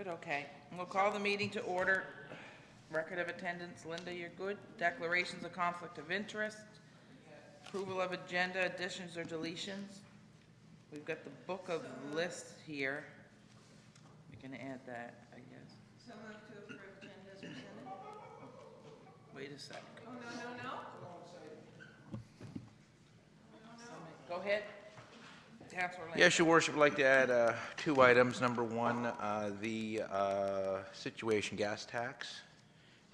Good, okay. We'll call the meeting to order. Record of attendance, Linda, you're good. Declarations of conflict of interest. Approval of agenda, additions or deletions. We've got the book of lists here. We can add that, I guess. So move to approve agenda as presented. Wait a second. Oh, no. Go ahead. Councilor Lamb. Yes, Your Worship, I'd like to add two items. Number one, the situation gas tax.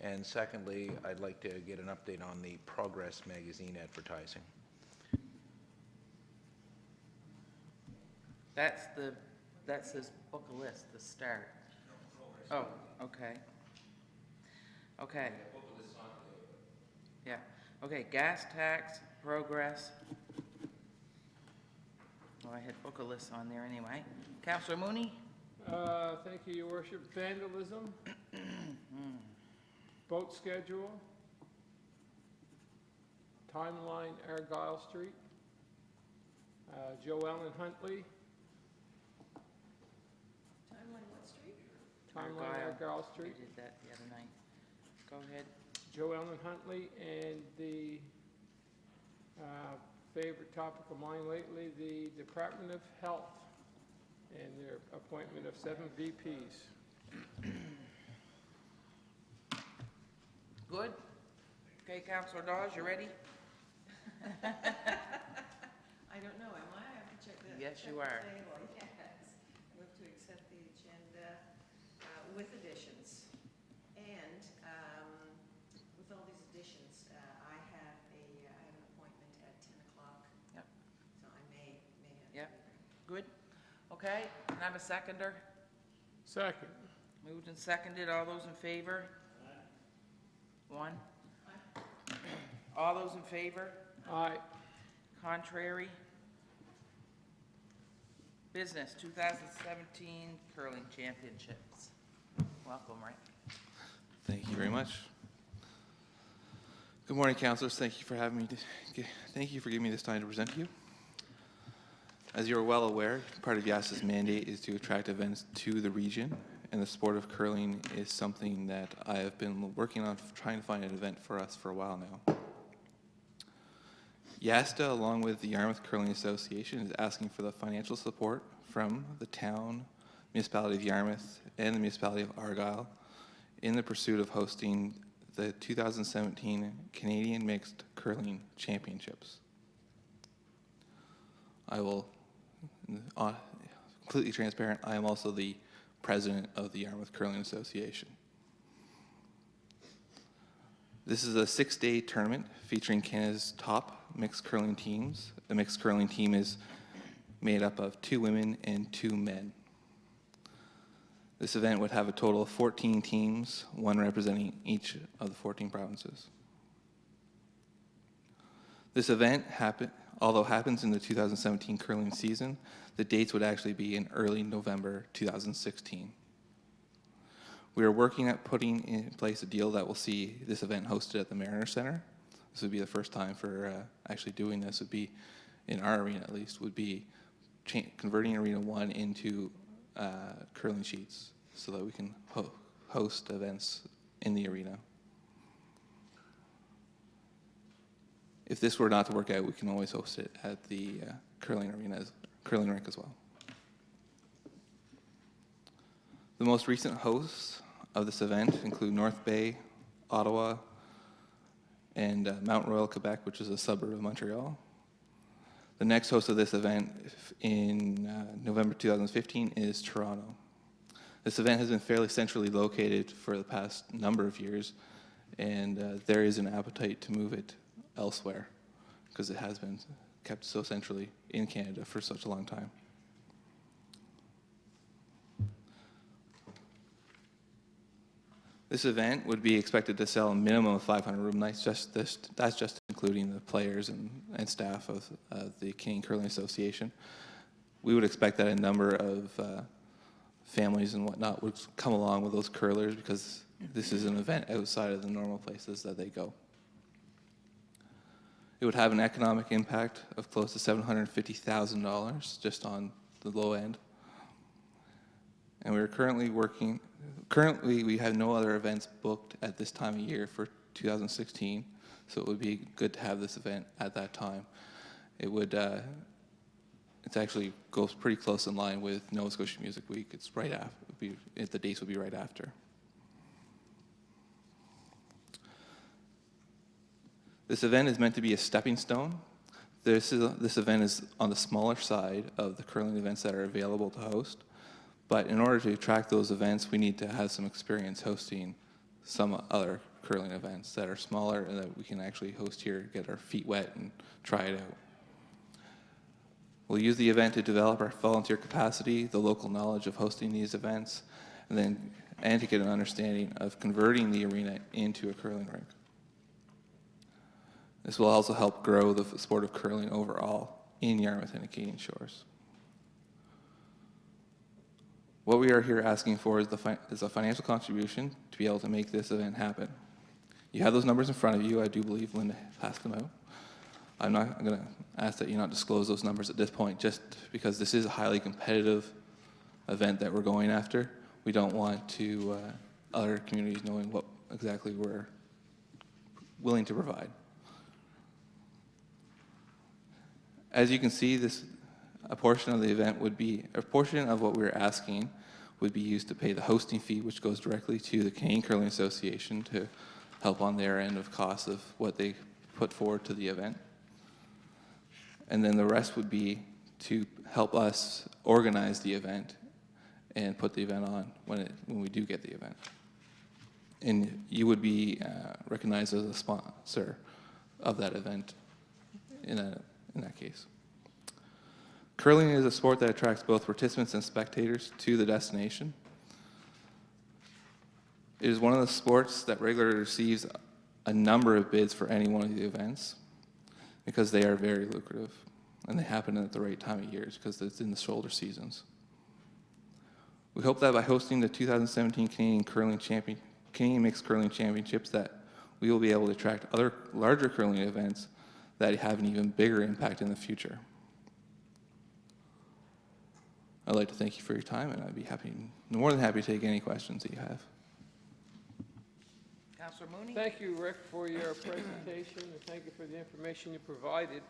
And secondly, I'd like to get an update on the Progress magazine advertising. That's this book of list, the start. Oh, okay. Okay. Yeah, okay, gas tax, Progress. Oh, I had book of lists on there anyway. Councilor Mooney? Thank you, Your Worship. Vandalism, boat schedule, timeline Argyle Street, Joe Ellen Huntley, Timeline what street? timeline Argyle We Street, did that the other night. Go ahead. Joe Ellen Huntley, and the favorite topic of mine lately, the Department of Health and their appointment of 7 VPs. Good? Okay, Councilor Dawes, you ready? I don't know, am I? I have to check the. Yes, check you the are. table. Yes. Move to accept the agenda with additions. And with all these additions, I have an appointment at 10 o'clock. Yep. So I may have. Yep. Good? Okay, can I have a seconder? Second. Moved and seconded. All those in favor? One. All those in favor? Aye. Contrary? Business 2017 Curling Championships. Welcome, Rick. Thank you very much. Good morning, councillors. Thank you for having me. Thank you for giving me this time to present to you. As you are well aware, part of YAS's mandate is to attract events to the region, and the sport of curling is something that I have been working on trying to find an event for us for a while now. YASTA, along with the Yarmouth Curling Association, is asking for the financial support from the town, municipality of Yarmouth, and the municipality of Argyle in the pursuit of hosting the 2017 Canadian Mixed Curling Championships. I will, completely transparent, I am also the president of the Yarmouth Curling Association. This is a 6-day tournament featuring Canada's top mixed curling teams. The mixed curling team is made up of 2 women and 2 men. This event would have a total of 14 teams, one representing each of the 14 provinces. This event, although happens in the 2017 curling season, the dates would actually be in early November 2016. We are working at putting in place a deal that will see this event hosted at the Mariner Center. This would be the first time for actually doing this, would be, in our arena at least, would be converting Arena 1 into curling sheets so that we can host events in the arena. If this were not to work out, we can always host it at the curling rink as well. The most recent hosts of this event include North Bay, Ottawa, and Mount Royal, Quebec, which is a suburb of Montreal. The next host of this event in November 2015 is Toronto. This event has been fairly centrally located for the past number of years, and there is an appetite to move it elsewhere because it has been kept so centrally in Canada for such a long time. This event would be expected to sell a minimum of 500 room nights. That's just including the players and staff of the Canadian Curling Association. We would expect that a number of families and whatnot would come along with those curlers because this is an event outside of the normal places that they go. It would have an economic impact of close to $750,000 just on the low end. And we're currently we have no other events booked at this time of year for 2016, so it would be good to have this event at that time. It would, it actually goes pretty close in line with Nova Scotia Music Week. It's right after, the dates would be right after. This event is meant to be a stepping stone. This event is on the smaller side of the curling events that are available to host. But in order to attract those events, we need to have some experience hosting some other curling events that are smaller and that we can actually host here, get our feet wet, and try it out. We'll use the event to develop our volunteer capacity, the local knowledge of hosting these events, and to get an understanding of converting the arena into a curling rink. This will also help grow the sport of curling overall in Yarmouth and Acadian Shores. What we are here asking for is a financial contribution to be able to make this event happen. You have those numbers in front of you. I do believe Linda passed them out. I'm not going to ask that you not disclose those numbers at this point, just because this is a highly competitive event that we're going after. We don't want to other communities knowing what exactly we're willing to provide. As you can see, a portion of the event would be, a portion of what we're asking would be used to pay the hosting fee, which goes directly to the Canadian Curling Association to help on their end of costs of what they put forward to the event. And then the rest would be to help us organize the event and put the event on when we do get the event. And you would be recognized as a sponsor of that event in that case. Curling is a sport that attracts both participants and spectators to the destination. It is one of the sports that regularly receives a number of bids for any one of the events because they are very lucrative and they happen at the right time of years because it's in the shoulder seasons. We hope that by hosting the 2017 Canadian Mixed Curling Championships that we will be able to attract other larger curling events that have an even bigger impact in the future. I'd like to thank you for your time, and I'd be more than happy to take any questions that you have. Councillor Mooney? Thank you, Rick, for your presentation, and thank you for the information you provided.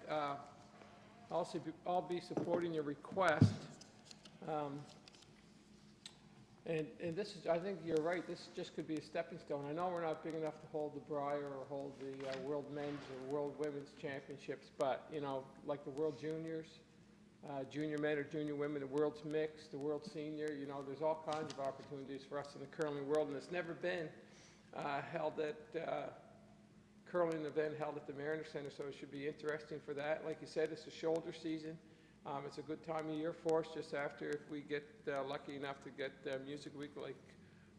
I'll be supporting your request. And this is, I think you're right, this just could be a stepping stone. I know we're not big enough to hold the Brier or hold the World Men's or World Women's Championships, but, you know, like the World Juniors, junior men or junior women, the World's Mixed, the World Senior, you know, there's all kinds of opportunities for us in the curling world, and it's never been held at, curling event held at the Mariner Center, so it should be interesting for that. Like you said, it's a shoulder season. It's a good time of year for us, just after if we get lucky enough to get Music Week like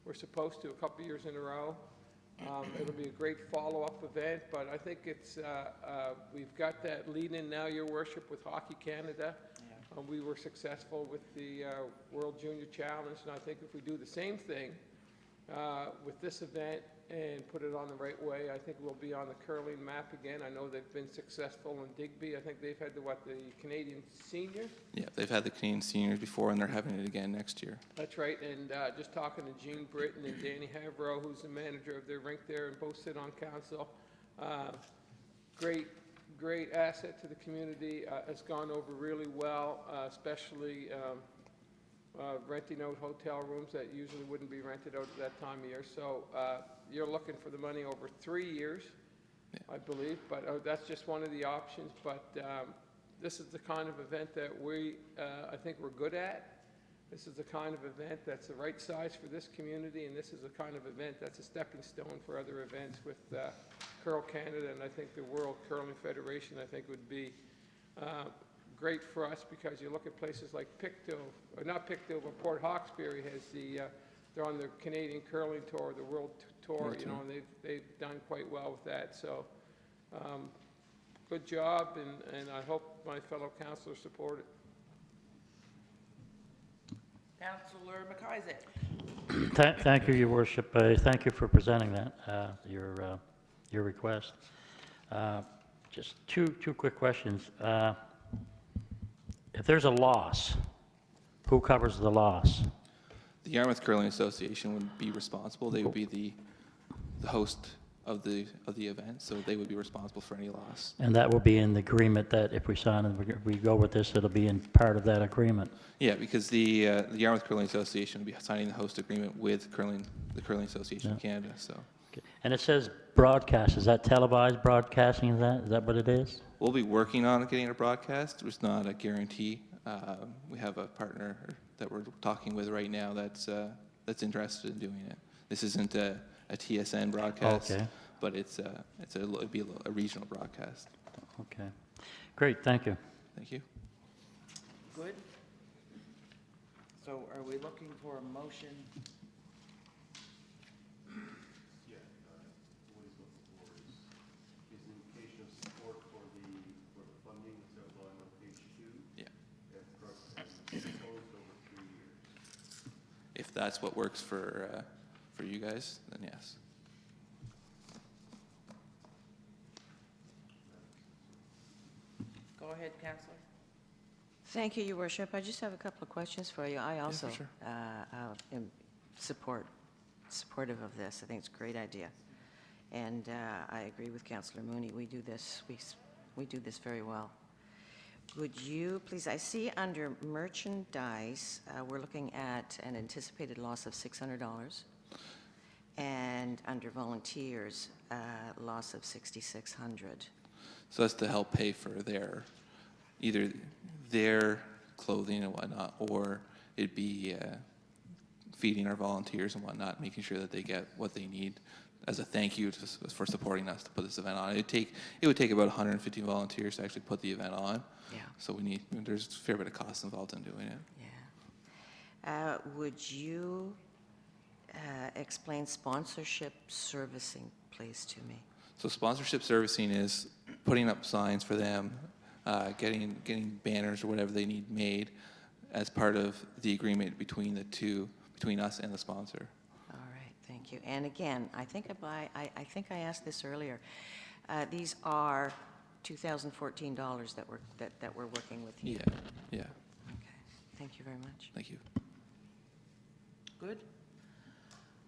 we're supposed to a couple years in a row. It'll be a great follow-up event, but I think it's we've got that lead-in now, Your Worship, with Hockey Canada. Yeah. We were successful with the World Junior Challenge, and I think if we do the same thing with this event and put it on the right way, I think we'll be on the curling map again. I know they've been successful in Digby. I think they've had the Canadian Seniors? Yeah, they've had the Canadian Seniors before, and they're having it again next year. That's right, and just talking to Jean Britton and Danny Havro, who's the manager of their rink there, and both sit on council. Great asset to the community. It's gone over really well, especially renting out hotel rooms that usually wouldn't be rented out at that time of year. So you're looking for the money over 3 years, yeah, I believe, but that's just one of the options. But this is the kind of event that I think we're good at. This is the kind of event that's the right size for this community, and this is the kind of event that's a stepping stone for other events with Curl Canada, and I think the World Curling Federation, I think, would be great for us, because you look at places like Pictou, or not Pictou, but Port Hawkesbury has they're on the Canadian Curling Tour, the World Tour, you know, and they've done quite well with that. So good job, and I hope my fellow councillors support it. Councillor McIsaac. Thank you, Your Worship. Thank you for presenting that, your request. Just two quick questions. If there's a loss, who covers the loss? the Yarmouth Curling Association would be responsible. They would be the host of the event, so they would be responsible for any loss. And that will be in the agreement that if we sign and we go with this, it'll be in part of that agreement. Yeah, because the Yarmouth Curling Association will be signing the host agreement with the Curling Association of Canada. So Okay. And it says broadcast, is that televised broadcasting, is that what it is? we'll be working on getting a broadcast. It's not a guarantee. We have a partner that we're talking with right now that's interested in doing it. This isn't a TSN broadcast, Okay. but it'd be a regional broadcast. Okay. Great, thank you. Thank you. Good? So are we looking for a motion? Yeah, what he's looking for is an indication of support for the funding that's outlined on page 2. Yeah. And proposed over 3 years. If that's what works for you guys, then yes. Go ahead, Councillor. Thank you, Your Worship. I just have a couple of questions for you. I also sure. am supportive of this. I think it's a great idea. And I agree with Councillor Mooney. We do this very well. Would you please, I see under merchandise, we're looking at an anticipated loss of $600. And under volunteers, loss of $6,600. So that's to help pay for either their clothing and whatnot, or it'd be feeding our volunteers and whatnot, making sure that they get what they need as a thank you for supporting us to put this event on. It would take about 150 volunteers to actually put the event on. Yeah. So there's a fair bit of cost involved in doing it. Yeah. Would you explain sponsorship servicing, please, to me? So sponsorship servicing is putting up signs for them, getting banners or whatever they need made as part of the agreement between us and the sponsor. All right, thank you. And again, I think I asked this earlier. These are $2014 that we're working with you. Yeah. Okay. Thank you very much. Thank you. Good?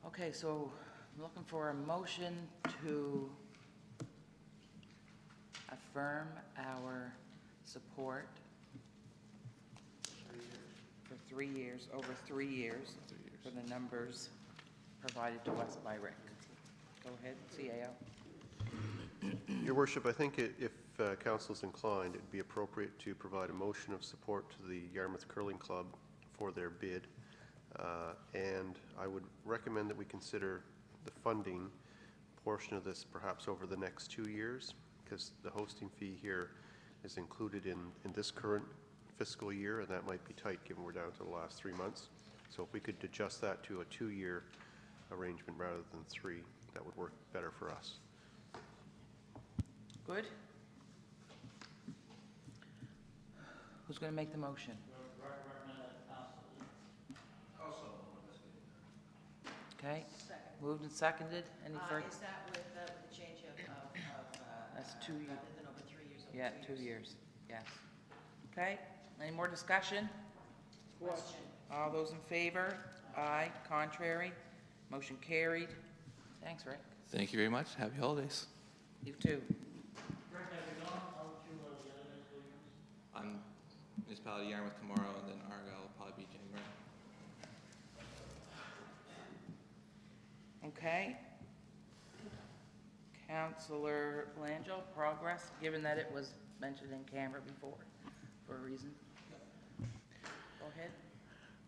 Okay, so I'm looking for a motion to affirm our support for 3 years, over 3 years, for the numbers provided to us by Rick. Go ahead, CAO. Your Worship, I think if Council is inclined, it'd be appropriate to provide a motion of support to the Yarmouth Curling Club for their bid. And I would recommend that we consider the funding portion of this perhaps over the next 2 years, because the hosting fee here is included in this current fiscal year, and that might be tight given we're down to the last 3 months. So if we could adjust that to a 2-year arrangement rather than 3, that would work better for us. Good? Who's going to make the motion? Okay, moved and seconded. Any further? Is that with the change of That's 2 years. rather than over 3 years? Over Yeah, 2 years, yes. Okay, any more discussion? Question. All those in favor? Aye, contrary? Motion carried. Thanks, Rick. Thank you very much. Happy holidays. You too. I'm municipality Yarmouth tomorrow, and then Argyle will probably be January. Okay. Councillor Langell, progress, given that it was mentioned in camera before, for a reason. Go ahead.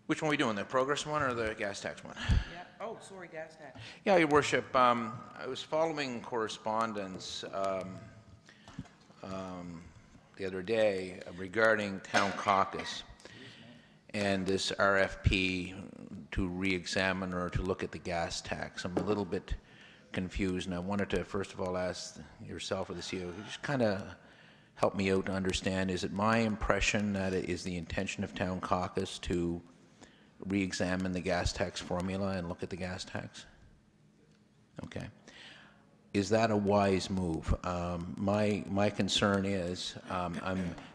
Which one are we doing, the progress one or the gas tax one? Yeah, oh, sorry, gas tax. Yeah, Your Worship, I was following correspondence the other day regarding town caucus and this RFP to re-examine or to look at the gas tax. I'm a little bit confused, and I wanted to first of all ask yourself or the CEO, just kind of help me out to understand, is it my impression that it is the intention of town caucus to re-examine the gas tax formula and look at the gas tax? Okay. is that a wise move? My concern is,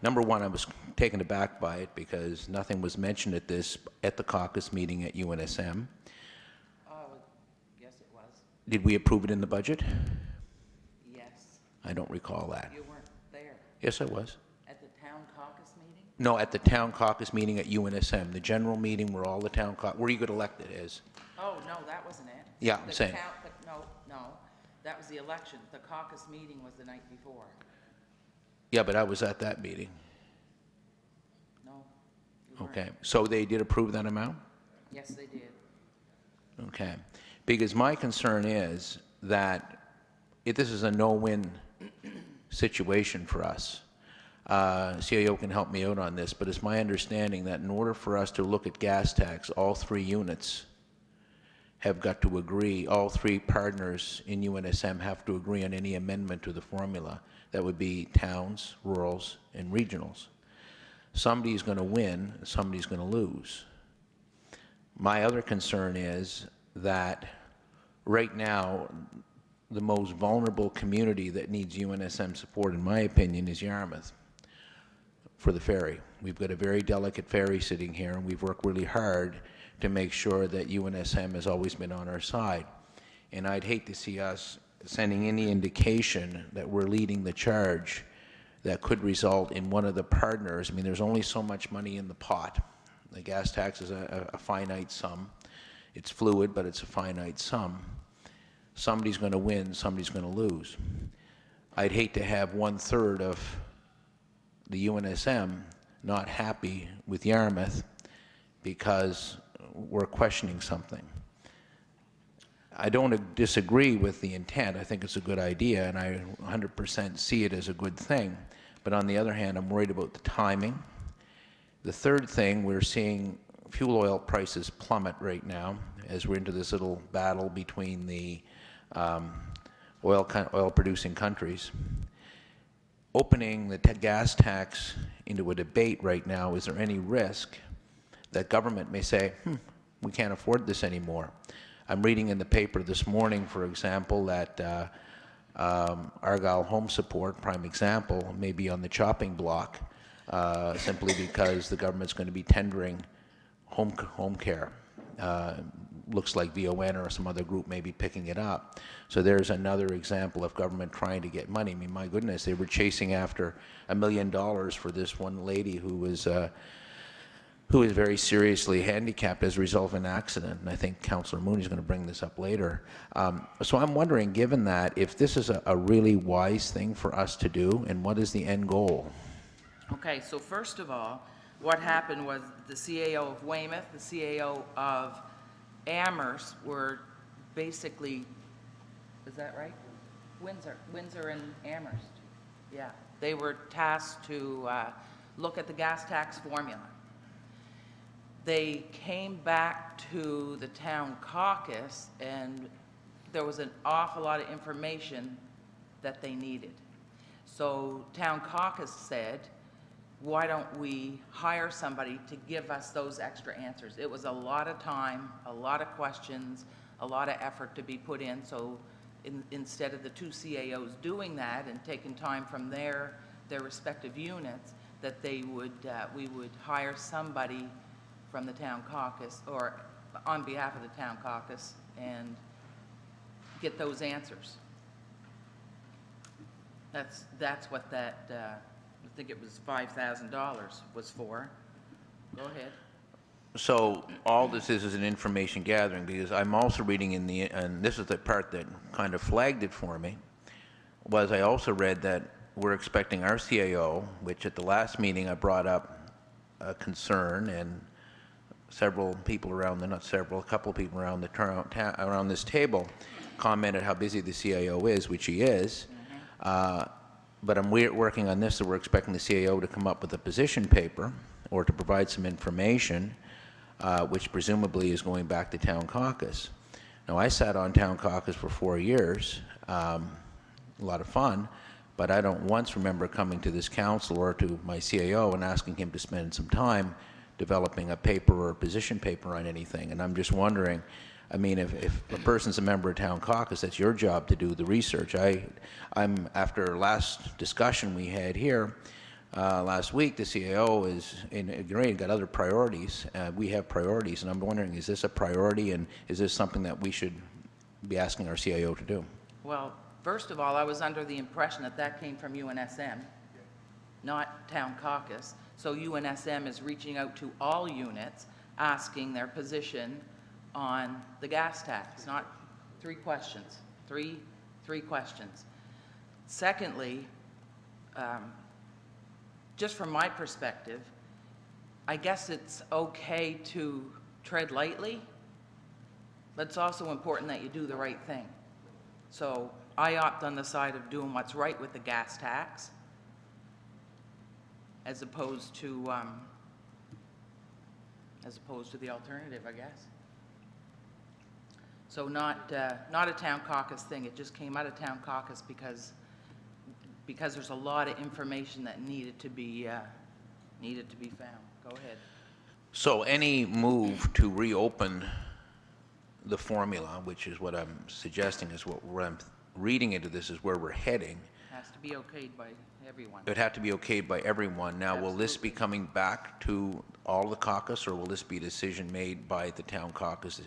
number one, I was taken aback by it because nothing was mentioned at the caucus meeting at UNSM. Oh, yes, it was. Did we approve it in the budget? Yes. I don't recall that. You weren't there. Yes, I was. At the town caucus meeting? No, at the town caucus meeting at UNSM, the general meeting where all the town where you got elected is. Oh, no, that wasn't it. Yeah, I'm saying. No, that was the election. The caucus meeting was the night before. Yeah, but I was at that meeting. No. you weren't. Okay, so they did approve that amount? Yes, they did. Okay, because my concern is that if this is a no-win situation for us, CAO can help me out on this, but it's my understanding that in order for us to look at gas tax, all three units have got to agree, all three partners in UNSM have to agree on any amendment to the formula. That would be towns, rurals, and regionals. Somebody's going to win, somebody's going to lose. My other concern is that right now, the most vulnerable community that needs UNSM support, in my opinion, is Yarmouth for the ferry. We've got a very delicate ferry sitting here, and we've worked really hard to make sure that UNSM has always been on our side. And I'd hate to see us sending any indication that we're leading the charge that could result in one of the partners. I mean, there's only so much money in the pot. The gas tax is a finite sum. It's fluid, but it's a finite sum. Somebody's going to win, somebody's going to lose. I'd hate to have 1/3 of the UNSM not happy with Yarmouth because we're questioning something. I don't disagree with the intent. I think it's a good idea, and I 100% see it as a good thing. But on the other hand, I'm worried about the timing. The third thing, we're seeing fuel oil prices plummet right now as we're into this little battle between the oil-producing countries. Opening the gas tax into a debate right now, is there any risk that government may say, we can't afford this anymore? I'm reading in the paper this morning, for example, that Argyle Home Support, prime example, may be on the chopping block simply because the government's going to be tendering home care. Looks like VON or some other group may be picking it up. So there's another example of government trying to get money. I mean, my goodness, they were chasing after $1 million for this one lady who was very seriously handicapped as a result of an accident. And I think Councillor Mooney's going to bring this up later. So I'm wondering, given that, if this is a really wise thing for us to do, and what is the end goal? Okay, so first of all, what happened was the CAO of Weymouth, the CAO of Amherst were basically, is that right? Windsor and Amherst. Yeah, they were tasked to look at the gas tax formula. They came back to the town caucus, and there was an awful lot of information that they needed. So town caucus said, why don't we hire somebody to give us those extra answers? It was a lot of time, a lot of questions, a lot of effort to be put in. So instead of the two CAOs doing that and taking time from their respective units, that they would we would hire somebody from the town caucus or on behalf of the town caucus and get those answers. That's what that. I think it was $5,000 was for. Go ahead. So all this is an information gathering, because I'm also reading in the, and this is the part that kind of flagged it for me, was I also read that we're expecting our CAO, which at the last meeting I brought up a concern, and several people around the, not several, a couple of people around the around this table commented how busy the CAO is, which he is. But I'm working on this, so we're expecting the CAO to come up with a position paper or to provide some information, which presumably is going back to town caucus. Now, I sat on town caucus for 4 years, a lot of fun, but I don't once remember coming to this council or to my CAO and asking him to spend some time developing a paper or a position paper on anything. And I'm just wondering, I mean, if a person's a member of town caucus, that's your job to do the research. I'm, after last discussion we had here, last week, the CAO is got other priorities. We have priorities, and I'm wondering, is this a priority, and is this something that we should be asking our CAO to do? Well, first of all, I was under the impression that that came from UNSM, not town caucus. So UNSM is reaching out to all units, asking their position on the gas tax, not three questions, three questions. Secondly, just from my perspective, I guess it's okay to tread lightly, but it's also important that you do the right thing. So I opt on the side of doing what's right with the gas tax, as opposed to the alternative, I guess. So not a town caucus thing. It just came out of town caucus because there's a lot of information that needed to be found. Go ahead. So any move to reopen the formula, which is what I'm suggesting, is what I'm reading into this is where we're heading. Has to be okayed by everyone. It would have to be okayed by everyone. Now, will this be coming back to all the caucus, or will this be a decision made by the town caucus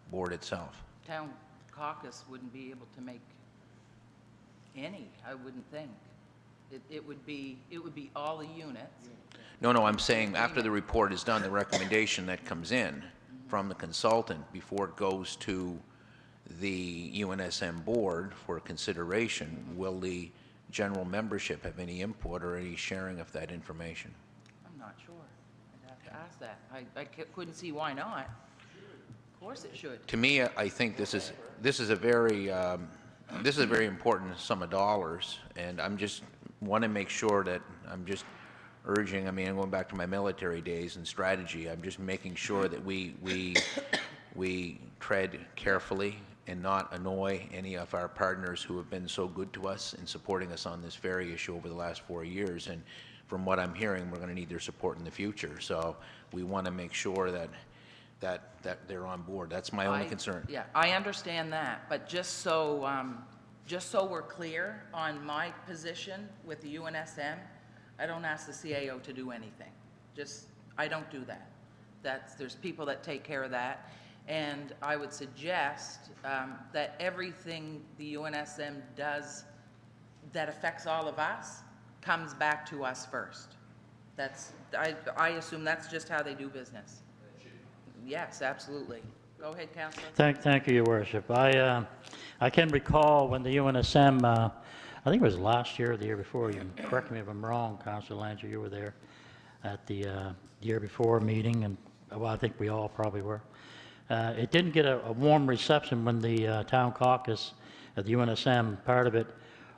board itself? Town caucus wouldn't be able to make any, I wouldn't think. It would be all the units. No, I'm saying after the report is done, the recommendation that comes in from the consultant before it goes to the UNSM board for consideration, will the general membership have any input or any sharing of that information? I'm not sure. I'd have to ask that. I couldn't see why not. Of course it should. To me, I think this is a very important sum of dollars, and I'm just want to make sure that I'm just urging. I mean, I'm going back to my military days and strategy. I'm just making sure that we tread carefully and not annoy any of our partners who have been so good to us in supporting us on this ferry issue over the last 4 years. And from what I'm hearing, we're going to need their support in the future. So we want to make sure that they're on board. That's my only concern. Yeah, I understand that, but just so we're clear on my position with the UNSM, I don't ask the CAO to do anything. I don't do that. There's people that take care of that. And I would suggest that everything the UNSM does that affects all of us comes back to us first. I assume that's just how they do business. Yes, absolutely. Go ahead, Councillor. Thank you, Your Worship. I can recall when the UNSM, I think it was last year or the year before, you can correct me if I'm wrong, Councillor Langer, you were there at the year before meeting, and well, I think we all probably were. It didn't get a warm reception when the town caucus at the UNSM, part of it,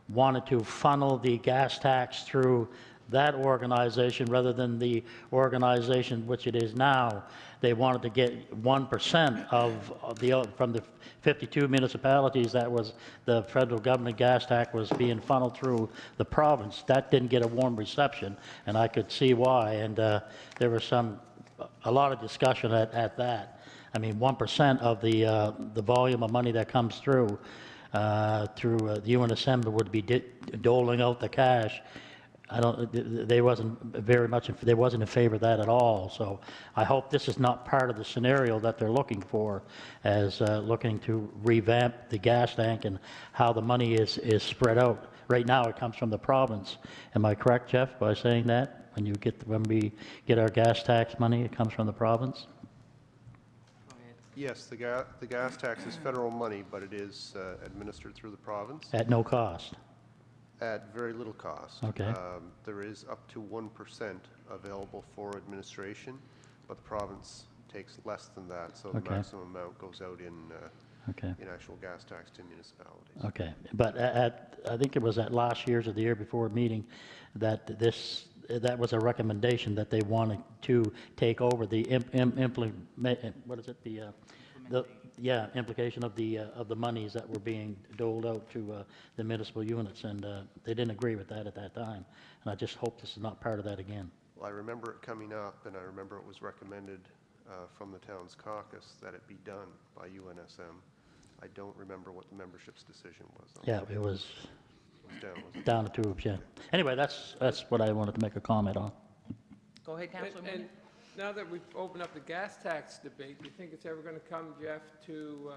wanted to funnel the gas tax through that organization rather than the organization which it is now. They wanted to get 1% from the 52 municipalities that was the federal government gas tax was being funneled through the province. That didn't get a warm reception, and I could see why. And there was a lot of discussion at that. I mean, 1% of the volume of money that comes through the UNSM would be doling out the cash. They wasn't in favor of that at all. So I hope this is not part of the scenario that they're looking for, as looking to revamp the gas tank and how the money is spread out. Right now, it comes from the province. Am I correct, Jeff, by saying that? When we get our gas tax money, it comes from the province? Yes, the gas tax is federal money, but it is administered through the province At no cost. at very little cost. Okay. There is up to 1% available for administration, but the province takes less than that, so the Okay. maximum amount goes out in Okay. actual gas tax to municipalities. Okay, but I think it was at last year's or the year before meeting that that was a recommendation that they wanted to take over the implication of the monies that were being doled out to the municipal units, and they didn't agree with that at that time. And I just hope this is not part of that again. Well, I remember it coming up, and I remember it was recommended from the town's caucus that it be done by UNSM. I don't remember what the membership's decision was. Yeah, it was It was down, wasn't it? down the tubes, yeah. Anyway, that's what I wanted to make a comment on. Go ahead, Councilor Mooney. And now that we've opened up the gas tax debate, do you think it's ever going to come, Jeff, to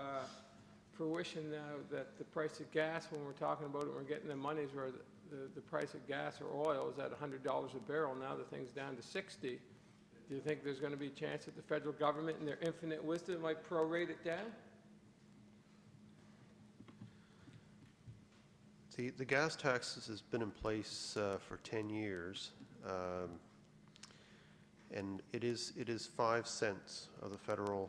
fruition now that the price of gas, when we're talking about it, we're getting the monies where the price of gas or oil is at $100 a barrel, now the thing's down to 60. Do you think there's going to be a chance that the federal government, in their infinite wisdom, might prorate it down? The gas tax has been in place for 10 years, and it is 5 cents of the federal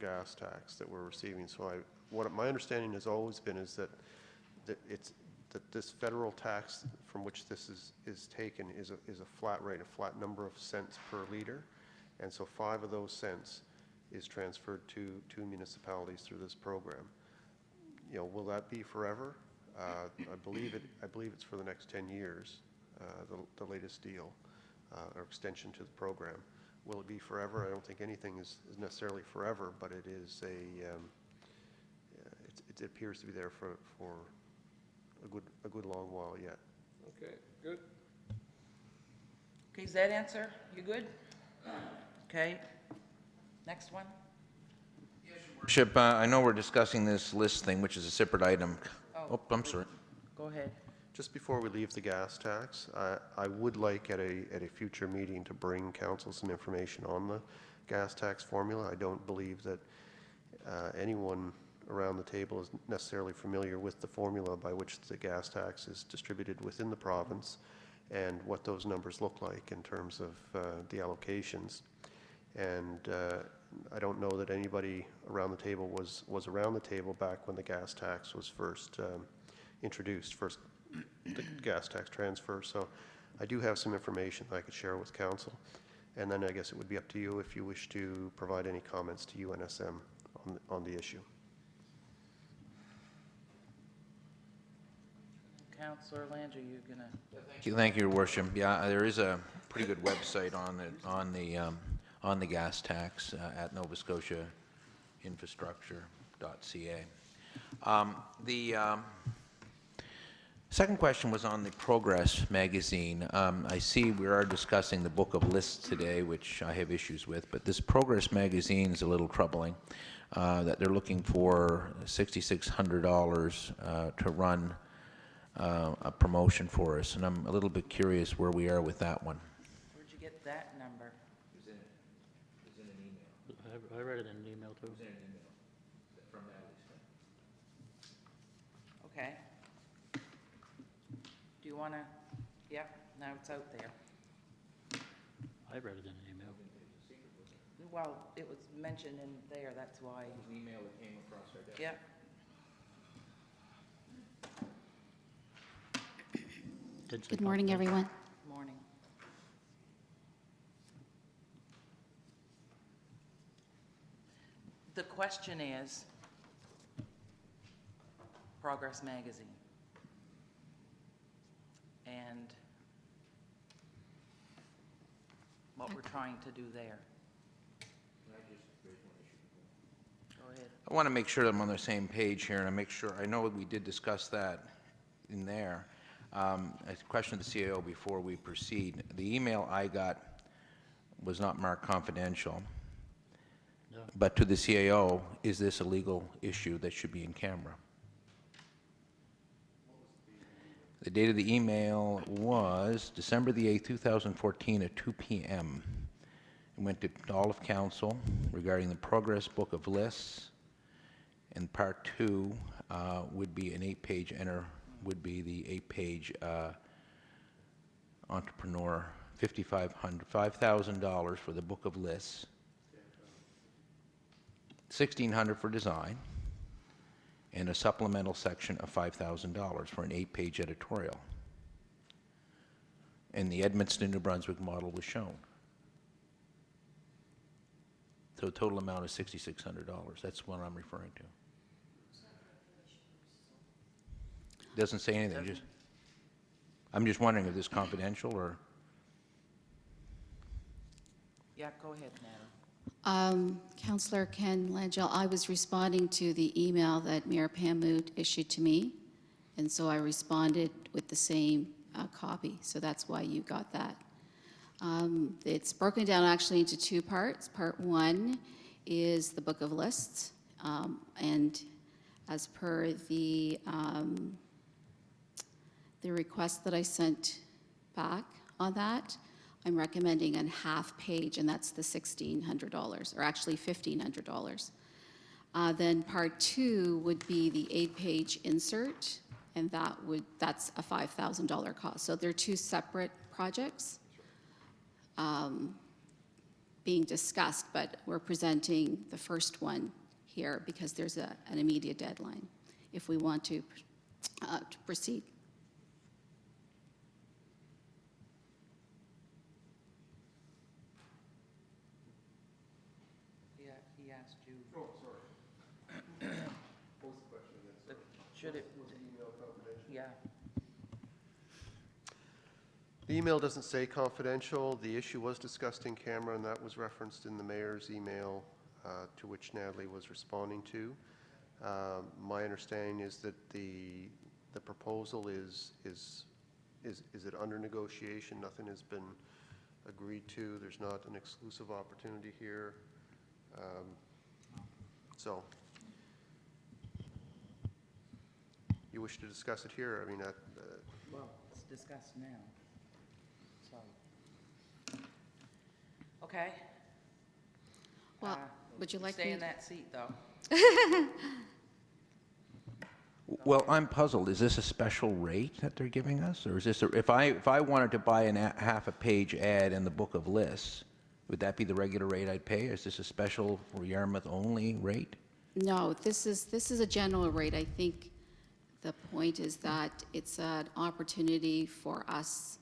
gas tax that we're receiving. So what my understanding has always been is that this federal tax from which this is taken is a flat rate, a flat number of cents per liter, and so 5 of those cents is transferred to municipalities through this program. You know, will that be forever? I believe it's for the next 10 years, the latest deal or extension to the program. Will it be forever? I don't think anything is necessarily forever, but it is it appears to be there for a good long while yet. Okay, good. Okay, does that answer? You good? Okay. Next one. Worship, I know we're discussing this list thing, which is a separate item. Oh, I'm sorry. Go ahead. Just before we leave the gas tax, I would like at a future meeting to bring council some information on the gas tax formula. I don't believe that anyone around the table is necessarily familiar with the formula by which the gas tax is distributed within the province and what those numbers look like in terms of the allocations. And I don't know that anybody around the table was around the table back when the gas tax was first introduced, the gas tax transfer. So I do have some information I could share with council. And then I guess it would be up to you if you wish to provide any comments to UNSM on the issue. Councilor Landry, you're gonna. Thank you, Your Worship. Yeah, there is a pretty good website on the gas tax at Nova Scotia Infrastructure.ca. The second question was on the Progress magazine. I see we are discussing the Book of Lists today, which I have issues with, but this Progress magazine is a little troubling, that they're looking for $6,600 to run a promotion for us, and I'm a little bit curious where we are with that one. Where'd you get that number? It's in an email. I read it in an email, too. It's in an email from Natalie. Okay. Do you want to? Yep, now it's out there. I read it in an email. Well, it was mentioned in there, that's why. It was an email that came across our desk. Yep. Good morning, everyone. Morning. The question is, Progress Magazine. And what we're trying to do there. Go ahead. I want to make sure that I'm on the same page here, and I make sure, I know we did discuss that in there. A question of the CAO before we proceed. The email I got was not marked confidential, No. but to the CAO, is this a legal issue that should be in camera? The date of the email was December the 8th, 2014 at 2 p.m. It went to all of council regarding the Progress Book of Lists, and part 2 would be an 8-page would be the 8-page entrepreneur, $5,000 for the Book of Lists, $1,600 for design, and a supplemental section of $5,000 for an 8-page editorial. And the Edmundston, New Brunswick model was shown. So total amount is $6,600. That's what I'm referring to. Doesn't say anything. I'm just wondering if this is confidential or. Yeah, go ahead, Natalie. Councillor Ken Langell, I was responding to the email that Mayor Pamut issued to me, and so I responded with the same copy, so that's why you got that. It's broken down actually into two parts. Part one is the book of lists, and as per the request that I sent back on that, I'm recommending a half page, and that's the $1,600, or actually $1,500. Then part two would be the 8-page insert, and that's a $5,000 cost. So they're two separate projects being discussed, but we're presenting the first one here because there's an immediate deadline if we want to proceed. He asked you. Oh, sorry. What was the question again? Should it? Was the email confidential? Yeah. The email doesn't say confidential. The issue was discussed in camera, and that was referenced in the mayor's email to which Natalie was responding to. My understanding is that the proposal is it under negotiation? Nothing has been agreed to. There's not an exclusive opportunity here. So, you wish to discuss it here? I mean, Well, it's discussed now. So, okay. Well, would you like Stay me in that seat, though. Well, I'm puzzled. Is this a special rate that they're giving us? Or is this, if I wanted to buy half a page ad in the book of lists, would that be the regular rate I'd pay? Is this a special for Yarmouth only rate? No, this is a general rate. I think the point is that it's an opportunity for us,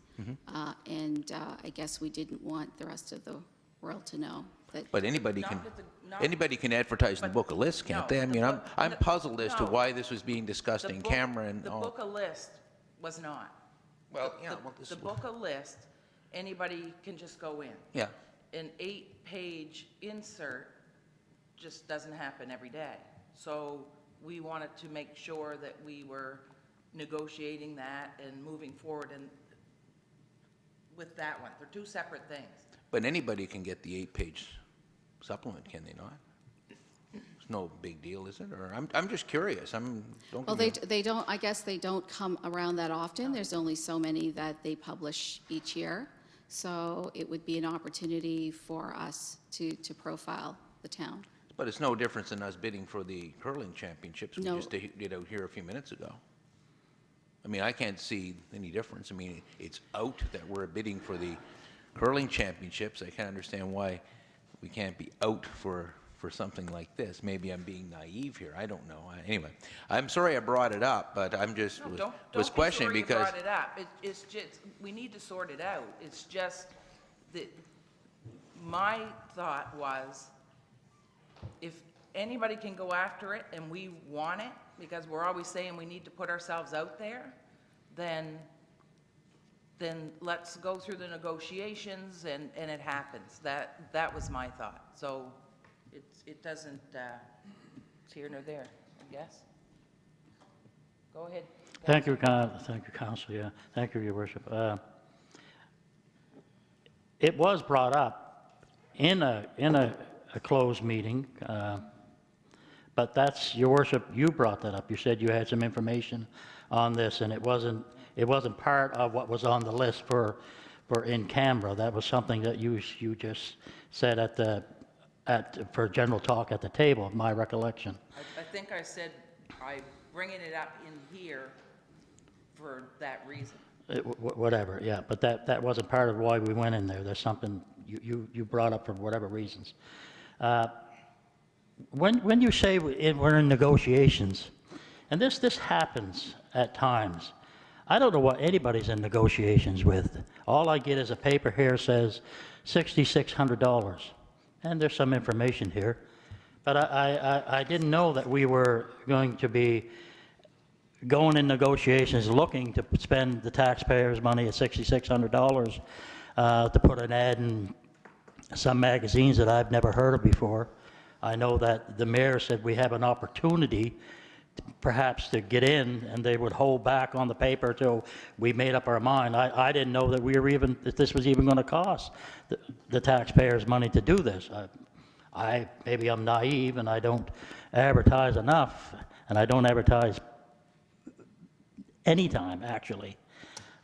and I guess we didn't want the rest of the world to know that. But anybody can advertise in the book of lists, can't no, they? I the mean, book- I'm the- puzzled as to no. why this was being discussed The in book- camera and The all. book of list was not. Well, The- yeah, the- well, this The is- book of list, anybody can just go in. Yeah. An 8-page insert just doesn't happen every day. So we wanted to make sure that we were negotiating that and moving forward and with that one. They're two separate things. But anybody can get the 8-page supplement, can they not? It's no big deal, is it? Or I'm just curious. Well, they don't, I guess they don't come around that often. There's only so many that they publish each year. So it would be an opportunity for us to profile the town. But it's no difference in us bidding for the curling championships we No. just did out here a few minutes ago. I mean, I can't see any difference. I mean, it's out that we're bidding for the curling championships. I can't understand why we can't be out for something like this. Maybe I'm being naive here. I don't know. Anyway, I'm sorry I brought it up, but I'm just was questioning Don't be because sorry you brought it up. It's just, we need to sort it out. It's just that my thought was, if anybody can go after it and we want it, because we're always saying we need to put ourselves out there, then let's go through the negotiations and it happens. That was my thought. So it doesn't, it's here nor there, I guess. Go ahead. Thank you, Council, yeah. Thank you, Your Worship. It was brought up in a closed meeting, but that's, Your Worship, you brought that up. You said you had some information on this, and it wasn't part of what was on the list for in camera. That was something that you just said for general talk at the table, my recollection. I think I said I'm bringing it up in here for that reason. Whatever, yeah, but that wasn't part of why we went in there. There's something you brought up for whatever reasons. When you say we're in negotiations, and this happens at times, I don't know what anybody's in negotiations with. All I get is a paper here says $6,600, and there's some information here, but I didn't know that we were going to be going in negotiations looking to spend the taxpayers' money at $6,600 to put an ad some magazines that I've never heard of before. I know that the mayor said we have an opportunity perhaps to get in, and they would hold back on the paper till we made up our mind. I didn't know that that this was even going to cost the taxpayers money to do this. Maybe I'm naive and I don't advertise enough, and I don't advertise anytime actually,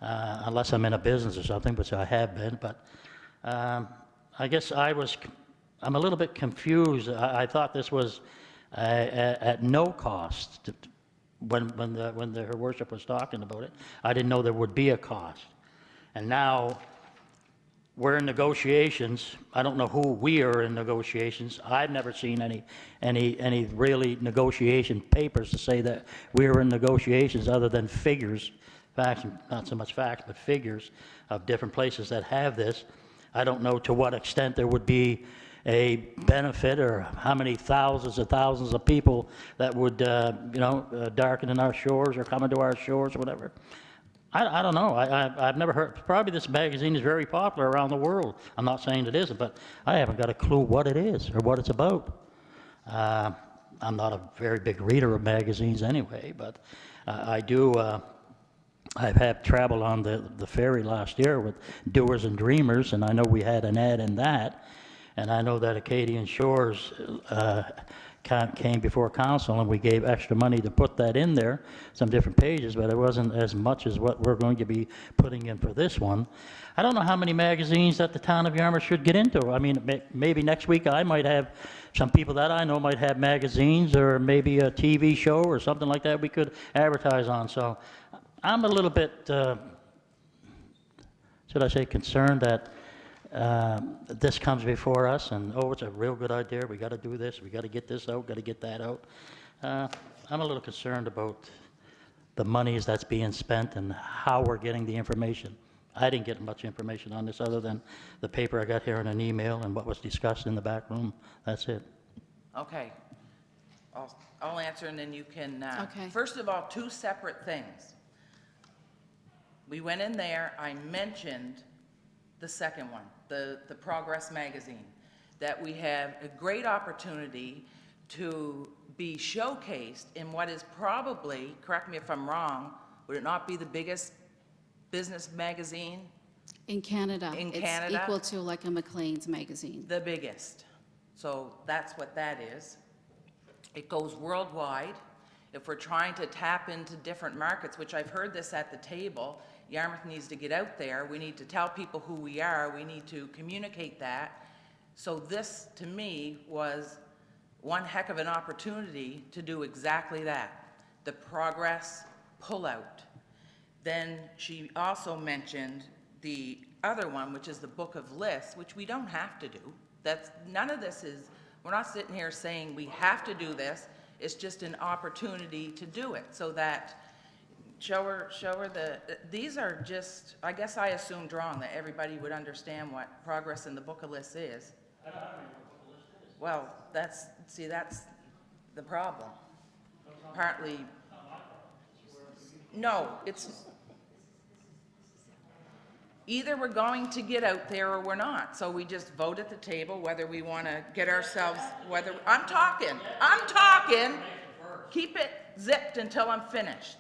unless I'm in a business or something, which I have been. But I guess I'm a little bit confused. I thought this was at no cost when Her Worship was talking about it. I didn't know there would be a cost. And now we're in negotiations. I don't know who we are in negotiations. I've never seen any really negotiation papers to say that we are in negotiations other than figures, facts, not so much facts, but figures of different places that have this. I don't know to what extent there would be a benefit, or how many thousands of people that would, darken in our shores or come into our shores or whatever. I don't know. I've never heard. Probably this magazine is very popular around the world. I'm not saying it isn't, but I haven't got a clue what it is or what it's about. I'm not a very big reader of magazines anyway, but I do. I've had travel on the ferry last year with Doers and Dreamers, and I know we had an ad in that. And I know that Acadian Shores came before council, and we gave extra money to put that in there, some different pages, but it wasn't as much as what we're going to be putting in for this one. I don't know how many magazines that the town of Yarmouth should get into. I mean, maybe next week I might have, some people that I know might have magazines, or maybe a TV show or something like that we could advertise on. So I'm a little bit, should I say, concerned that this comes before us, and it's a real good idea, we got to do this, we got to get this out, got to get that out. I'm a little concerned about the monies that's being spent and how we're getting the information. I didn't get much information on this other than the paper I got here in an email and what was discussed in the back room. That's it. Okay. I'll answer, and then you can, Okay. First of all, two separate things. We went in there, I mentioned the second one, the Progress magazine, that we have a great opportunity to be showcased in what is probably, correct me if I'm wrong, would it not be the biggest business magazine? In Canada. In Canada? It's equal to like a Maclean's magazine. The biggest. So that's what that is. It goes worldwide. If we're trying to tap into different markets, which I've heard this at the table, Yarmouth needs to get out there. We need to tell people who we are. We need to communicate that. So this, to me, was one heck of an opportunity to do exactly that, the Progress pullout. Then she also mentioned the other one, which is the Book of Lists, which we don't have to do. None of this is, we're not sitting here saying we have to do this. It's just an opportunity to do it, so that show her these are just, I guess I assumed wrong that everybody would understand what Progress in the Book of Lists is. I don't know what the Book of Lists is. Well, that's the problem. Partly, no, it's, either we're going to get out there or we're not. So we just vote at the table whether we want to get ourselves, I'm talking. Keep it zipped until I'm finished.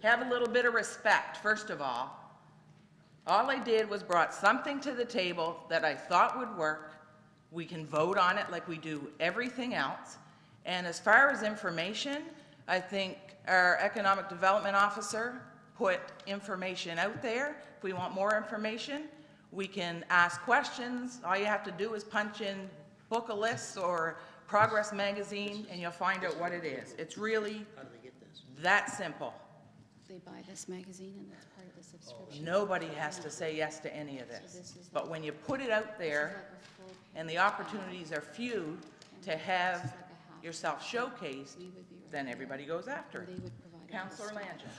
Have a little bit of respect, first of all. All I did was brought something to the table that I thought would work. We can vote on it like we do everything else. And as far as information, I think our economic development officer put information out there. If we want more information, we can ask questions. All you have to do is punch in Book of Lists or Progress magazine, and you'll find out what it is. It's really that simple. They buy this magazine, and that's part of the subscription. Nobody has to say yes to any of this. But when you put it out there, and the opportunities are few to have yourself showcased, then everybody goes after it. Councillor Langell.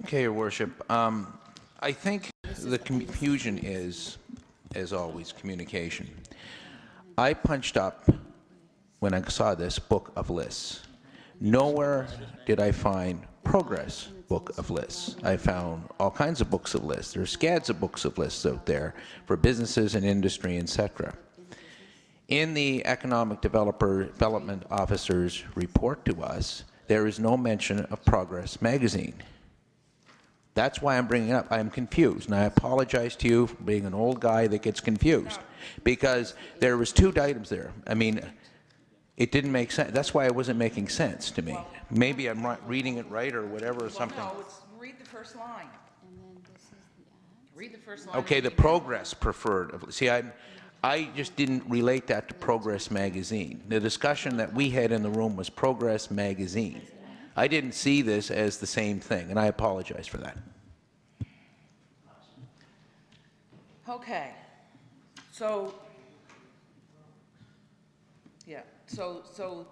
Okay, Your Worship. I think the confusion is, as always, communication. I punched up, when I saw this, Book of Lists. Nowhere did I find Progress Book of Lists. I found all kinds of books of lists. There's scads of books of lists out there for businesses and industry, etc. In the Economic Development Officer's report to us, there is no mention of Progress Magazine. That's why I'm bringing it up. I am confused, and I apologize to you for being an old guy that gets confused, because there was two items there. I mean, it didn't make sense. That's why it wasn't making sense to me. Maybe I'm not reading it right or whatever or something. Well, no, read the first line. And then this is the ad. Read the first line. Okay, of the email. Progress preferred. See, I just didn't relate that to Progress Magazine. The discussion that we had in the room was Progress Magazine. I didn't see this as the same thing, and I apologize for that. Okay, so, yeah, so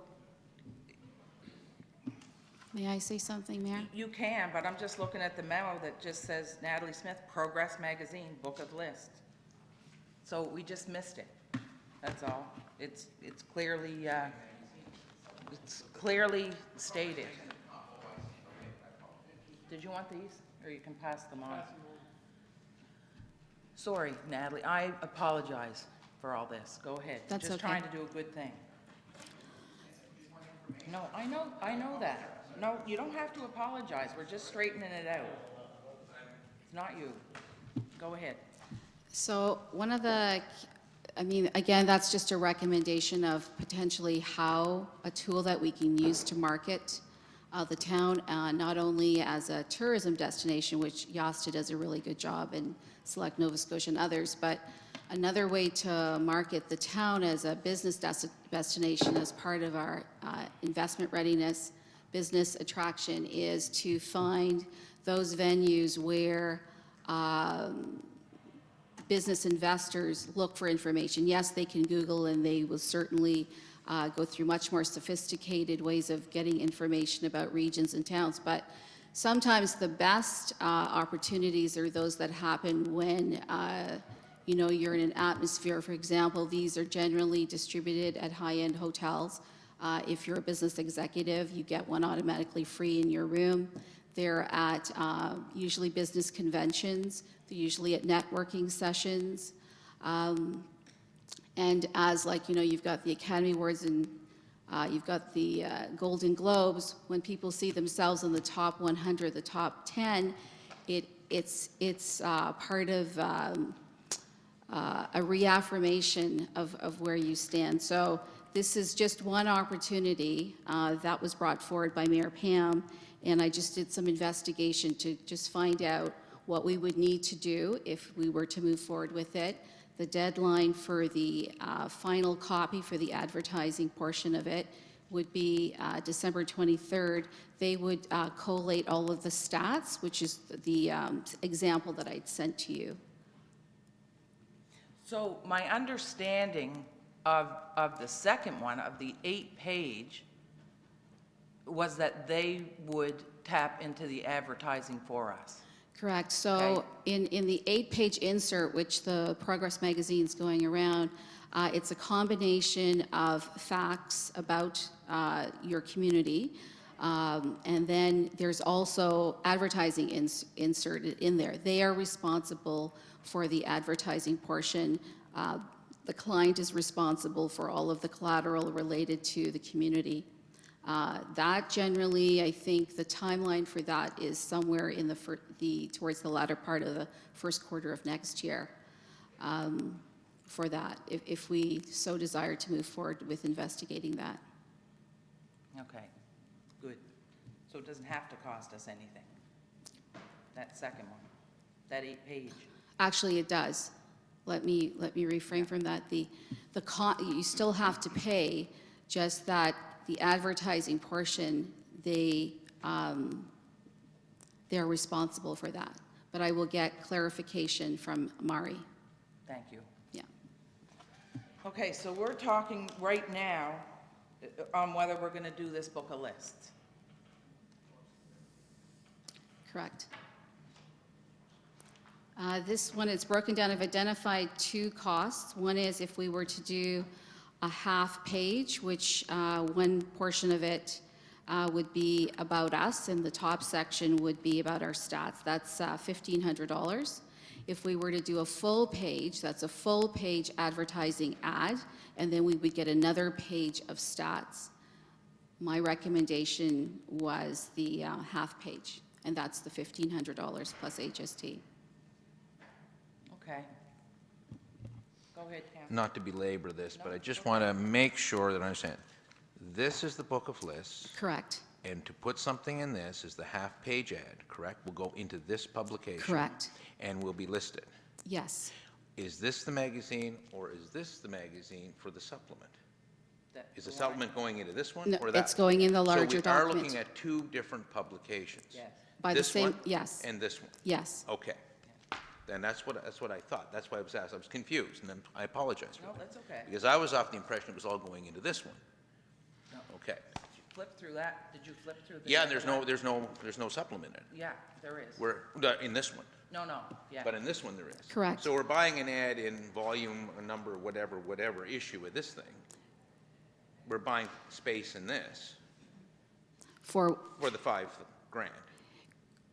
May I say something, Mayor? you can, but I'm just looking at the memo that just says Natalie Smith, Progress Magazine, Book of List. So we just missed it, that's all. It's clearly stated. Did you want these, or you can pass them on? Sorry, Natalie, I apologize for all this. Go ahead. That's Just okay. trying to do a good thing. No, I know that. No, you don't have to apologize. We're just straightening it out. It's not you. Go ahead. So one of the, I mean, again, that's just a recommendation of potentially how a tool that we can use to market the town, not only as a tourism destination, which Yasta does a really good job, and Select Nova Scotia and others, but another way to market the town as a business destination as part of our investment readiness business attraction is to find those venues where business investors look for information. Yes, they can Google, and they will certainly go through much more sophisticated ways of getting information about regions and towns, but sometimes the best opportunities are those that happen when you know, you're in an atmosphere. For example, these are generally distributed at high-end hotels. If you're a business executive, you get one automatically free in your room. They're at usually business conventions. They're usually at networking sessions. And as, like, you know, you've got the Academy Awards and you've got the Golden Globes, when people see themselves in the top 100, the top 10, it's part of a reaffirmation of where you stand. So this is just one opportunity that was brought forward by Mayor Pam, and I just did some investigation to just find out what we would need to do if we were to move forward with it. The deadline for the final copy for the advertising portion of it would be December 23rd. They would collate all of the stats, which is the example that I'd sent to you. So my understanding of the second one, of the 8-page, was that they would tap into the advertising for us. Correct. So Okay. in the 8-page insert, which the Progress magazine's going around, it's a combination of facts about your community, and then there's also advertising inserted in there. They are responsible for the advertising portion. The client is responsible for all of the collateral related to the community. That generally, I think the timeline for that is somewhere in towards the latter part of the first quarter of next year for that, if we so desire to move forward with investigating that. Okay, good. So it doesn't have to cost us anything, that second one, that 8-page. Actually, it does. Let me refrain from that. You still have to pay, just that the advertising portion, they're responsible for that. But I will get clarification from Mari. Thank you. Yeah. Okay, so we're talking right now on whether we're going to do this book of lists. Correct. This one is broken down. I've identified two costs. One is if we were to do a half page, which one portion of it would be about us, and the top section would be about our stats. That's $1,500. If we were to do a full page, that's a full page advertising ad, and then we would get another page of stats. My recommendation was the half page, and that's the $1,500 plus HST. Okay. Go ahead, Cam. Not to belabor this, but I just want to make sure that I understand. This is the book of lists, Correct, and to put something in this is the half-page ad, correct? Will go into this publication. correct, And will be listed. yes. Is this the magazine, or is this the magazine for the supplement? That- Is the one- supplement going into this one No, or that? it's going in the larger So we are document. looking at two different publications? Yes. By the This same, one yes, and this one? yes. Okay. Then that's what I thought. That's why I was asked. I was confused, and then I apologize for No, that. that's okay. Because I was off the impression it was all going into this one. No. Okay. Did you flip through that? Did you flip through the? Yeah, and there's second no, one? there's no supplement in it. Yeah, there is. In this one. No, yeah. But in this one, there is. Correct. So we're buying an ad in volume, a number, whatever issue of this thing. We're buying space in this For, for the $5,000.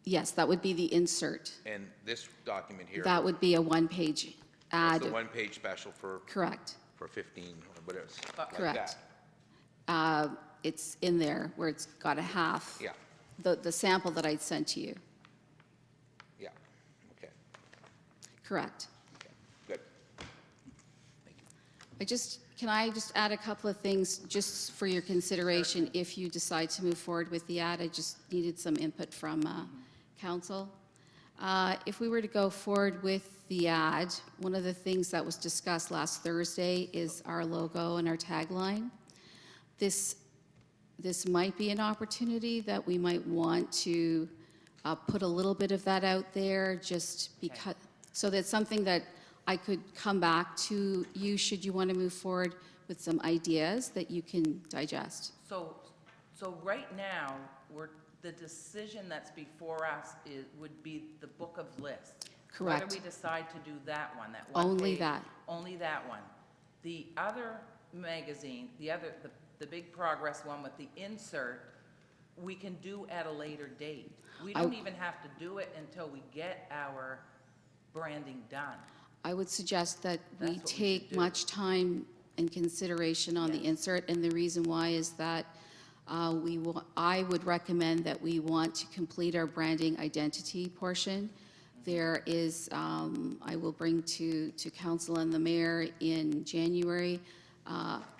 yes, that would be the insert. And this document here, That would be a one-page that's ad. the one-page special for Correct, 15, or whatever, like correct. that. It's in there where it's got a half. Yeah, The sample that I'd sent to you, yeah, okay, correct. okay, good. Can I just add a couple of things just for your consideration if you decide to move forward with the ad? I just needed some input from council. If we were to go forward with the ad, one of the things that was discussed last Thursday is our logo and our tagline. This might be an opportunity that we might want to put a little bit of that out there, just because, so that's something that I could come back to you should you want to move forward with some ideas that you can digest. So right now, the decision that's before us would be the book of lists. Correct. Whether we decide to do that one, that one Only page, that. Only that one. The other magazine, the big progress one with the insert, we can do at a later date. We don't even have to do it until we get our branding done. I would suggest that That's what we we should take do. much time and consideration on the Yes. insert, and the reason why is that I would recommend that we want to complete our branding identity portion. There is, I will bring to council and the mayor in January,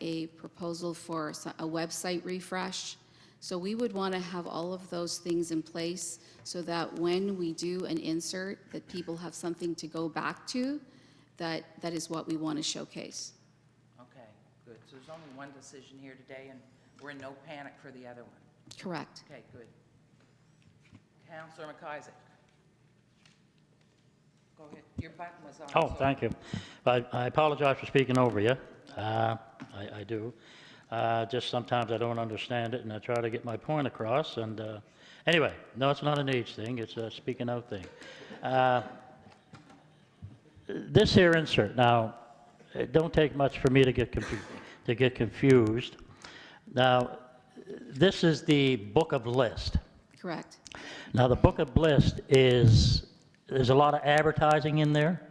a proposal for a website refresh. So we would want to have all of those things in place so that when we do an insert, that people have something to go back to, that is what we want to showcase. Okay, good. So there's only one decision here today, and we're in no panic for the other one. Correct. Okay, good. Councillor McIsaac. Go ahead. Your button was on. Oh, so- thank you. I apologize for speaking over you. I do. Just sometimes I don't understand it, and I try to get my point across. And anyway, no, it's not an age thing. It's a speaking out thing. This here insert. Now, it don't take much for me to get confused. Now, this is the book of list. Correct. Now, the book of list there's a lot of advertising in there.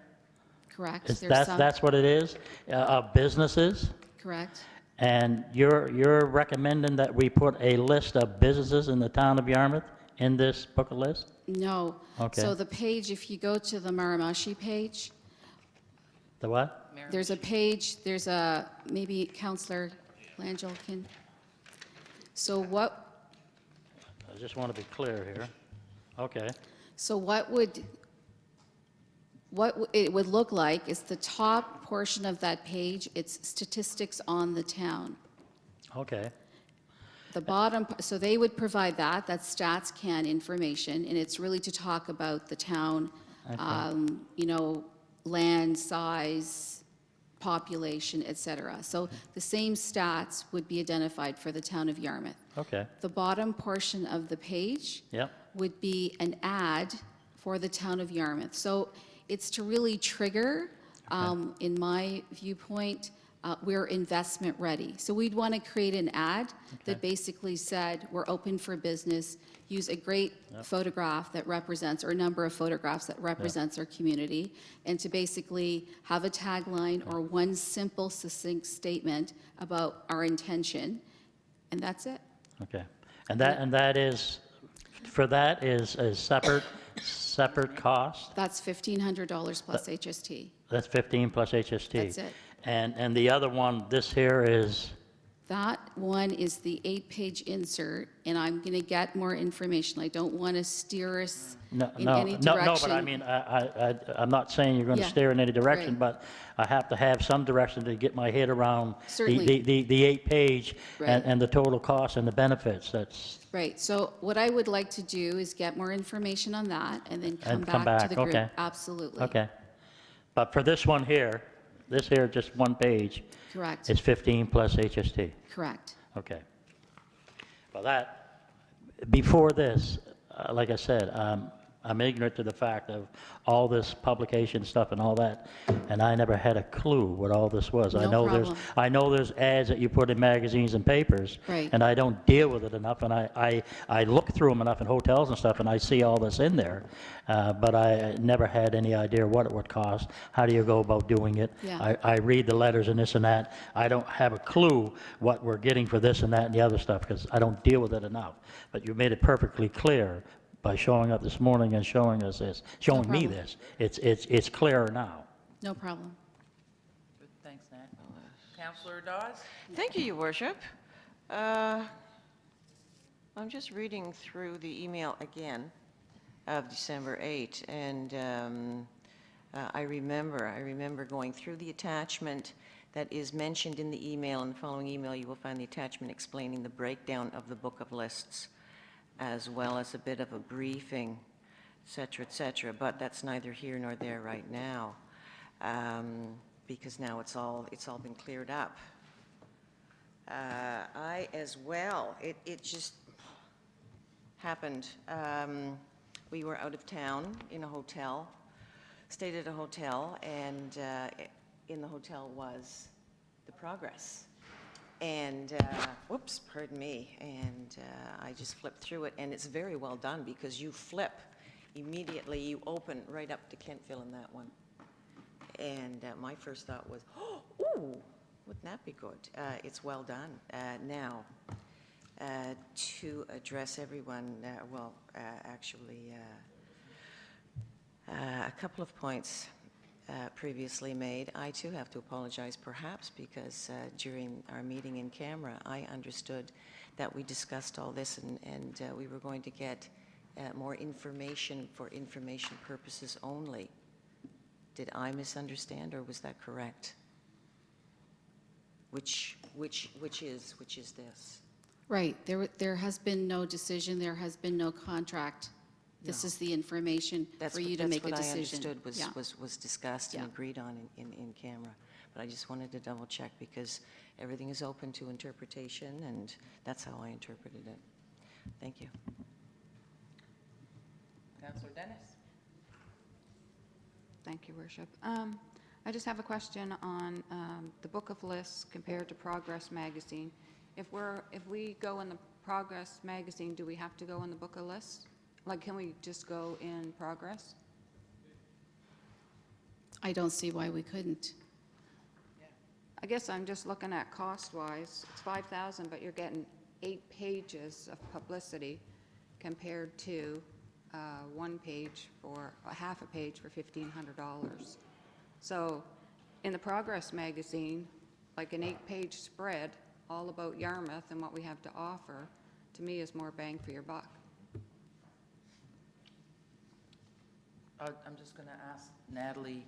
Correct. There's some. That's what it is, of businesses. Correct. And you're recommending that we put a list of businesses in the town of Yarmouth in this book of list? No. Okay. So the page, if you go to the Miramichi page, The what? Mayor? there's maybe Councillor Langell can. So I just want to be clear here. Okay. So what it would look like is the top portion of that page, it's statistics on the town. Okay. The bottom, so they would provide that's Stats Can information, and it's really to talk about the town, land size, population, et cetera. So the same stats would be identified for the town of Yarmouth. Okay. The bottom portion of the page Yep. would be an ad for the town of Yarmouth. So it's to really trigger, in my viewpoint, we're investment ready. So we'd want to create an ad that basically said, we're open for business, use a great photograph that represents, or a number of photographs that represents our community, and to basically have a tagline or one simple succinct statement about our intention, and that's it. Okay. And that is, for that is a separate cost? That's $1,500 plus HST. That's 15 plus HST? That's it. And the other one, this here is, That one is the 8-page insert, and I'm going to get more information. I don't want to steer us no, in no, any no, direction. but I mean, I'm not saying you're going to Yeah, steer in any direction, right. but I have to have some direction to get my head around Certainly. the 8-page Right. and the total cost and the benefits. That's, Right, so what I would like to do is get more information on that, and then come And come back to back, the group. okay. Absolutely. okay. But for this one here, this here, just one page, Correct, is 15 plus HST. correct. Okay. Well, before this, like I said, I'm ignorant to the fact of all this publication stuff and all that, and I never had a clue what all this was. No problem. I know there's ads that you put in magazines and papers, Right. and I don't deal with it enough, and I look through them enough in hotels and stuff, and I see all this in there, but I never had any idea what it would cost. How do you go about doing it? Yeah. I read the letters and this and that. I don't have a clue what we're getting for this and that and the other stuff, because I don't deal with it enough. But you made it perfectly clear by showing up this morning and showing us this, showing me problem. this. It's clearer now. No problem. Good, thanks, Nat. Councillor Dawes? Thank you, Your Worship. I'm just reading through the email again of December 8, and I remember going through the attachment that is mentioned in the email. In the following email, you will find the attachment explaining the breakdown of the book of lists, as well as a bit of a briefing, et cetera, but that's neither here nor there right now, because now it's all been cleared up. I as well, it just happened. We were out of town in a hotel, stayed at a hotel, and in the hotel was the Progress. And, whoops, pardon me, and I just flipped through it, and it's very well done, because you flip immediately, you open right up to Kentville in that one. And my first thought was, oh, ooh, wouldn't that be good? It's well done. Now, to address everyone, actually, a couple of points previously made. I too have to apologize, perhaps because during our meeting in camera, I understood that we discussed all this, and we were going to get more information for information purposes only. Did I misunderstand, or was that correct? Which is this? Right, there has been no decision, there has been no contract. This is the information for you to make a decision. That's what I understood was discussed and Yeah. agreed on in camera. But I just wanted to double check, because everything is open to interpretation, and that's how I interpreted it. Thank you. Councillor Dennis? Thank you, Worship. I just have a question on the Book of Lists compared to Progress Magazine. If we go in the Progress Magazine, do we have to go in the Book of Lists? Like, can we just go in Progress? I don't see why we couldn't. I guess I'm just looking at cost-wise. It's $5,000, but you're getting 8 pages of publicity compared to one page for half a page for $1,500. So in the Progress Magazine, like an 8-page spread all about Yarmouth and what we have to offer, to me is more bang for your buck. I'm just going to ask Natalie,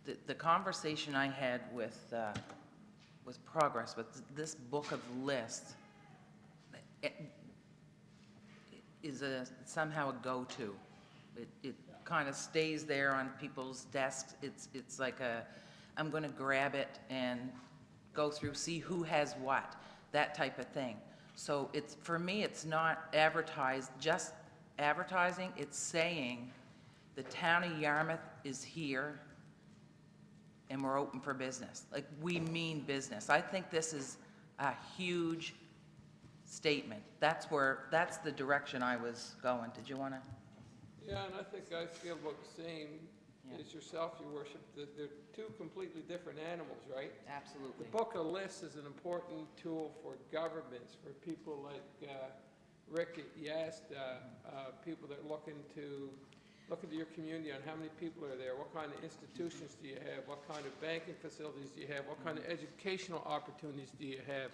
the conversation I had with Progress, with this book of lists, is somehow a go-to. It kind of stays there on people's desks. It's like I'm going to grab it and go through, see who has what, that type of thing. So for me, it's not just advertising. It's saying the town of Yarmouth is here, and we're open for business. Like, we mean business. I think this is a huge statement. That's the direction I was going. Did you want to? Yeah, and I think I feel about the same Yeah. as yourself, your worship, that they're two completely different animals, right? Absolutely. The book of lists is an important tool for governments, for people like Rick Yast, people that look into your community on how many people are there, what kind of institutions do you have, what kind of banking facilities do you have, what kind of educational opportunities do you have,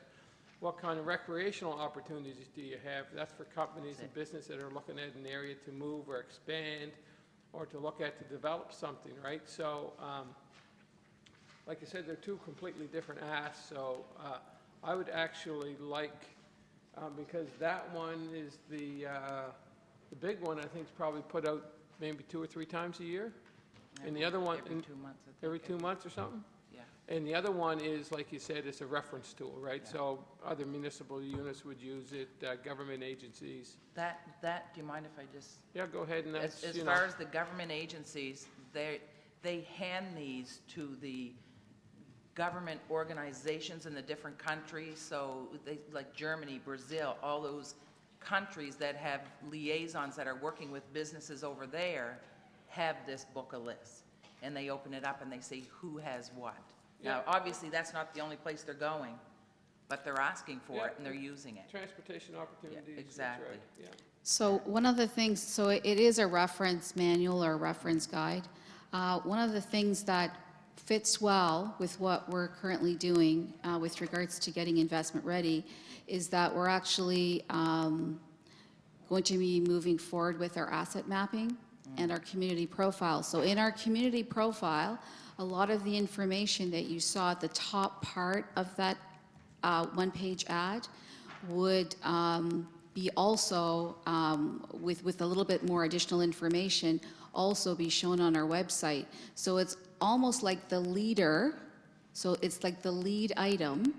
what kind of recreational opportunities do you have? That's for companies and business that are looking at an area to move or expand or to look at to develop something, right? So, like I said, they're two completely different asks. So I would actually like, because that one is the big one, I think, is probably put out maybe 2 or 3 times a year. And the other one, Every 2 months. I think. every 2 months or something? Yeah. And the other one is, like you said, it's a reference tool, right? Yeah. So other municipal units would use it, government agencies. That, do you mind if I just? Yeah, go ahead, and that's, As you know. far as the government agencies, they hand these to the government organizations in the different countries, so they, like Germany, Brazil, all those countries that have liaisons that are working with businesses over there have this book of lists. And they open it up and they say who has what. Now, obviously, that's not the only place they're going, but they're asking for it and they're using it. Transportation opportunities. Yeah, that's exactly. right, yeah. So one of the things, so it is a reference manual or reference guide. One of the things that fits well with what we're currently doing with regards to getting investment ready is that we're actually going to be moving forward with our asset mapping and our community profile. So in our community profile, a lot of the information that you saw at the top part of that one-page ad would be also, with a little bit more additional information, also be shown on our website. So it's almost like the leader, so it's like the lead item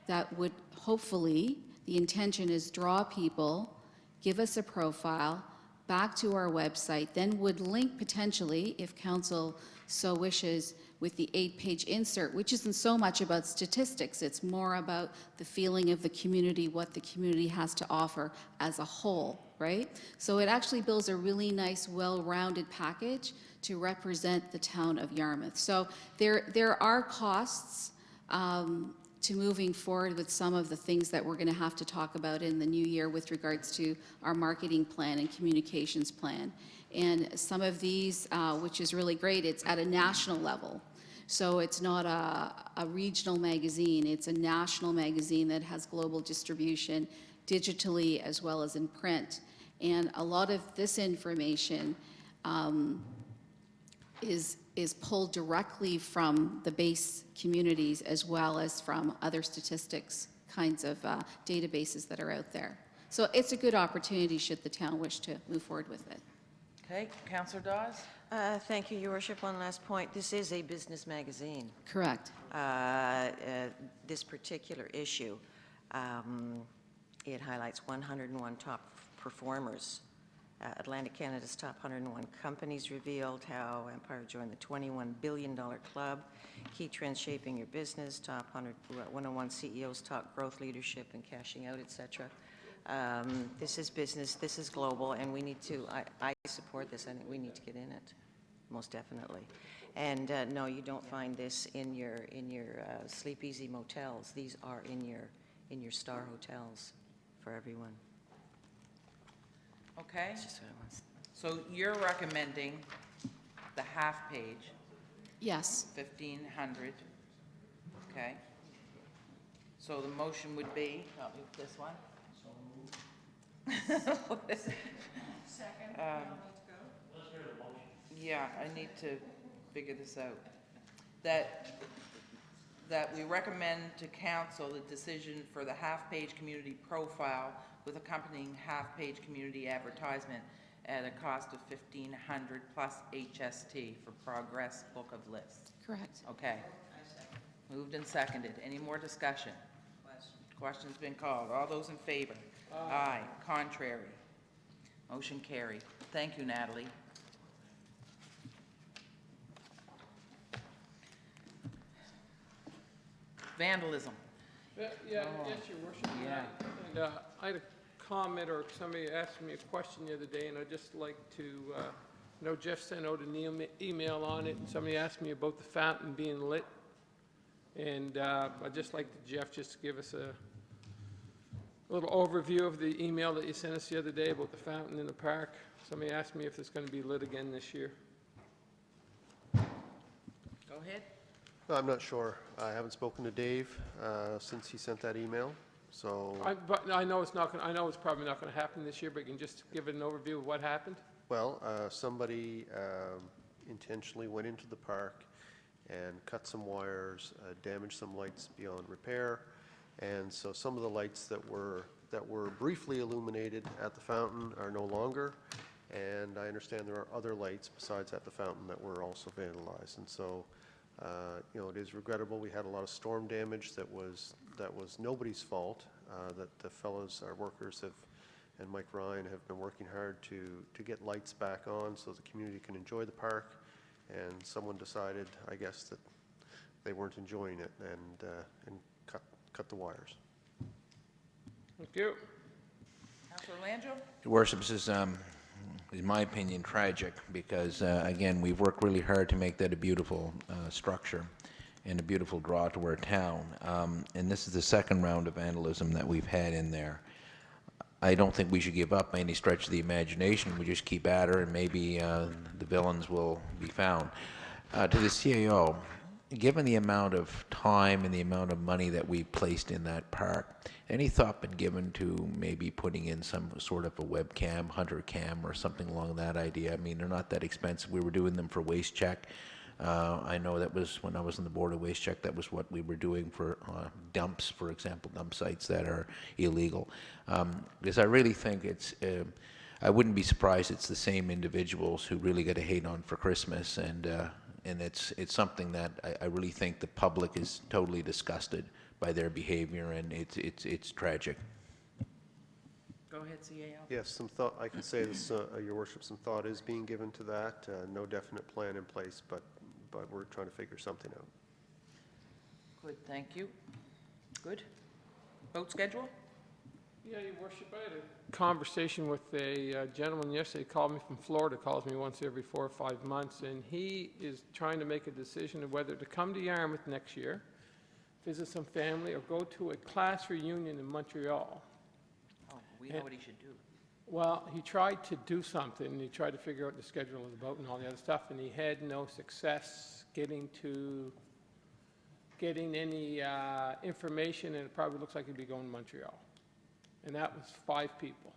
that would hopefully, the intention is draw people, give us a profile, back to our website, then would link potentially, if council so wishes, with the 8-page insert, which isn't so much about statistics, it's more about the feeling of the community, what the community has to offer as a whole, right? So it actually builds a really nice, well-rounded package to represent the town of Yarmouth. So there are costs to moving forward with some of the things that we're going to have to talk about in the new year with regards to our marketing plan and communications plan. And some of these, which is really great, it's at a national level. So it's not a regional magazine, it's a national magazine that has global distribution digitally as well as in print. And a lot of this information is pulled directly from the base communities as well as from other statistics kinds of databases that are out there. So it's a good opportunity should the town wish to move forward with it. Okay, Councillor Dawes? Thank you, Your Worship. One last point. This is a business magazine. Correct. This particular issue, it highlights 101 top performers. Atlantic Canada's top 101 companies revealed, how Empire joined the $21 billion club, key trends shaping your business, top 101 CEOs, top growth leadership and cashing out, etc. This is business, this is global, and we need to, I support this. I think we need to get in it, most definitely. And no, you don't find this in your Sleep Easy motels. These are in your star hotels for everyone. Okay, That's just what I want. so you're recommending the half page, Yes. 1,500, okay? So the motion would be, help me with this one. Second, Yeah, I need to figure this out. That we recommend to council the decision for the half-page community profile with accompanying half-page community advertisement at a cost of $1,500 plus HST for Progress Book of Lists. Correct. Okay. Moved and seconded. Any more discussion? Question's been called. All those in favor? Aye. Contrary? Motion carried. Thank you, Natalie. vandalism. Yes, Your Worship. Yeah. And I had a comment, or somebody asked me a question the other day, and I'd just like to, I know Jeff sent out an email on it, and somebody asked me about the fountain being lit. And I'd just like Jeff just to give us a little overview of the email that you sent us the other day about the fountain in the park. Somebody asked me if it's going to be lit again this year. Go ahead. I'm not sure. I haven't spoken to Dave since he sent that email, so, But I know it's not going. I know it's probably not going to happen this year. But you can just give it an overview of what happened. well, somebody intentionally went into the park and cut some wires, damaged some lights beyond repair, and so some of the lights that were briefly illuminated at the fountain are no longer, and I understand there are other lights besides at the fountain that were also vandalized, and so you know, it is regrettable. We had a lot of storm damage that was nobody's fault. That the fellows, our workers, and Mike Ryan have been working hard to get lights back on so the community can enjoy the park. And someone decided, I guess, that they weren't enjoying it and cut the wires. Thank you. Councilor Landrieu? Your Worship, this is, in my opinion, tragic because, again, we've worked really hard to make that a beautiful structure and a beautiful draw to our town. And this is the second round of vandalism that we've had in there. I don't think we should give up by any stretch of the imagination. We just keep at her, and maybe the villains will be found. To the CAO, given the amount of time and the amount of money that we placed in that park, any thought been given to maybe putting in some sort of a webcam, hunter cam, or something along that idea? I mean, they're not that expensive. We were doing them for waste check. I know that was when I was on the board of waste check, that was what we were doing for dumps, for example, dump sites that are illegal. Because I really think it's, I wouldn't be surprised it's the same individuals who really get a hate on for Christmas, and it's something that I really think the public is totally disgusted by their behavior, and it's tragic. Go ahead, CAO. Yes, some thought, I can say this, Your Worship, some thought is being given to that. No definite plan in place, but we're trying to figure something out. Good, thank you. Good. Vote schedule? Yeah, Your Worship, I had a conversation with a gentleman yesterday. He called me from Florida, calls me once every 4 or 5 months, and he is trying to make a decision of whether to come to Yarmouth next year, visit some family, or go to a class reunion in Montreal. Oh, we know what he should do. Well, he tried to do something. He tried to figure out the schedule of the boat and all the other stuff, and he had no success getting any information, and it probably looks like he'd be going to Montreal. And that was 5 people.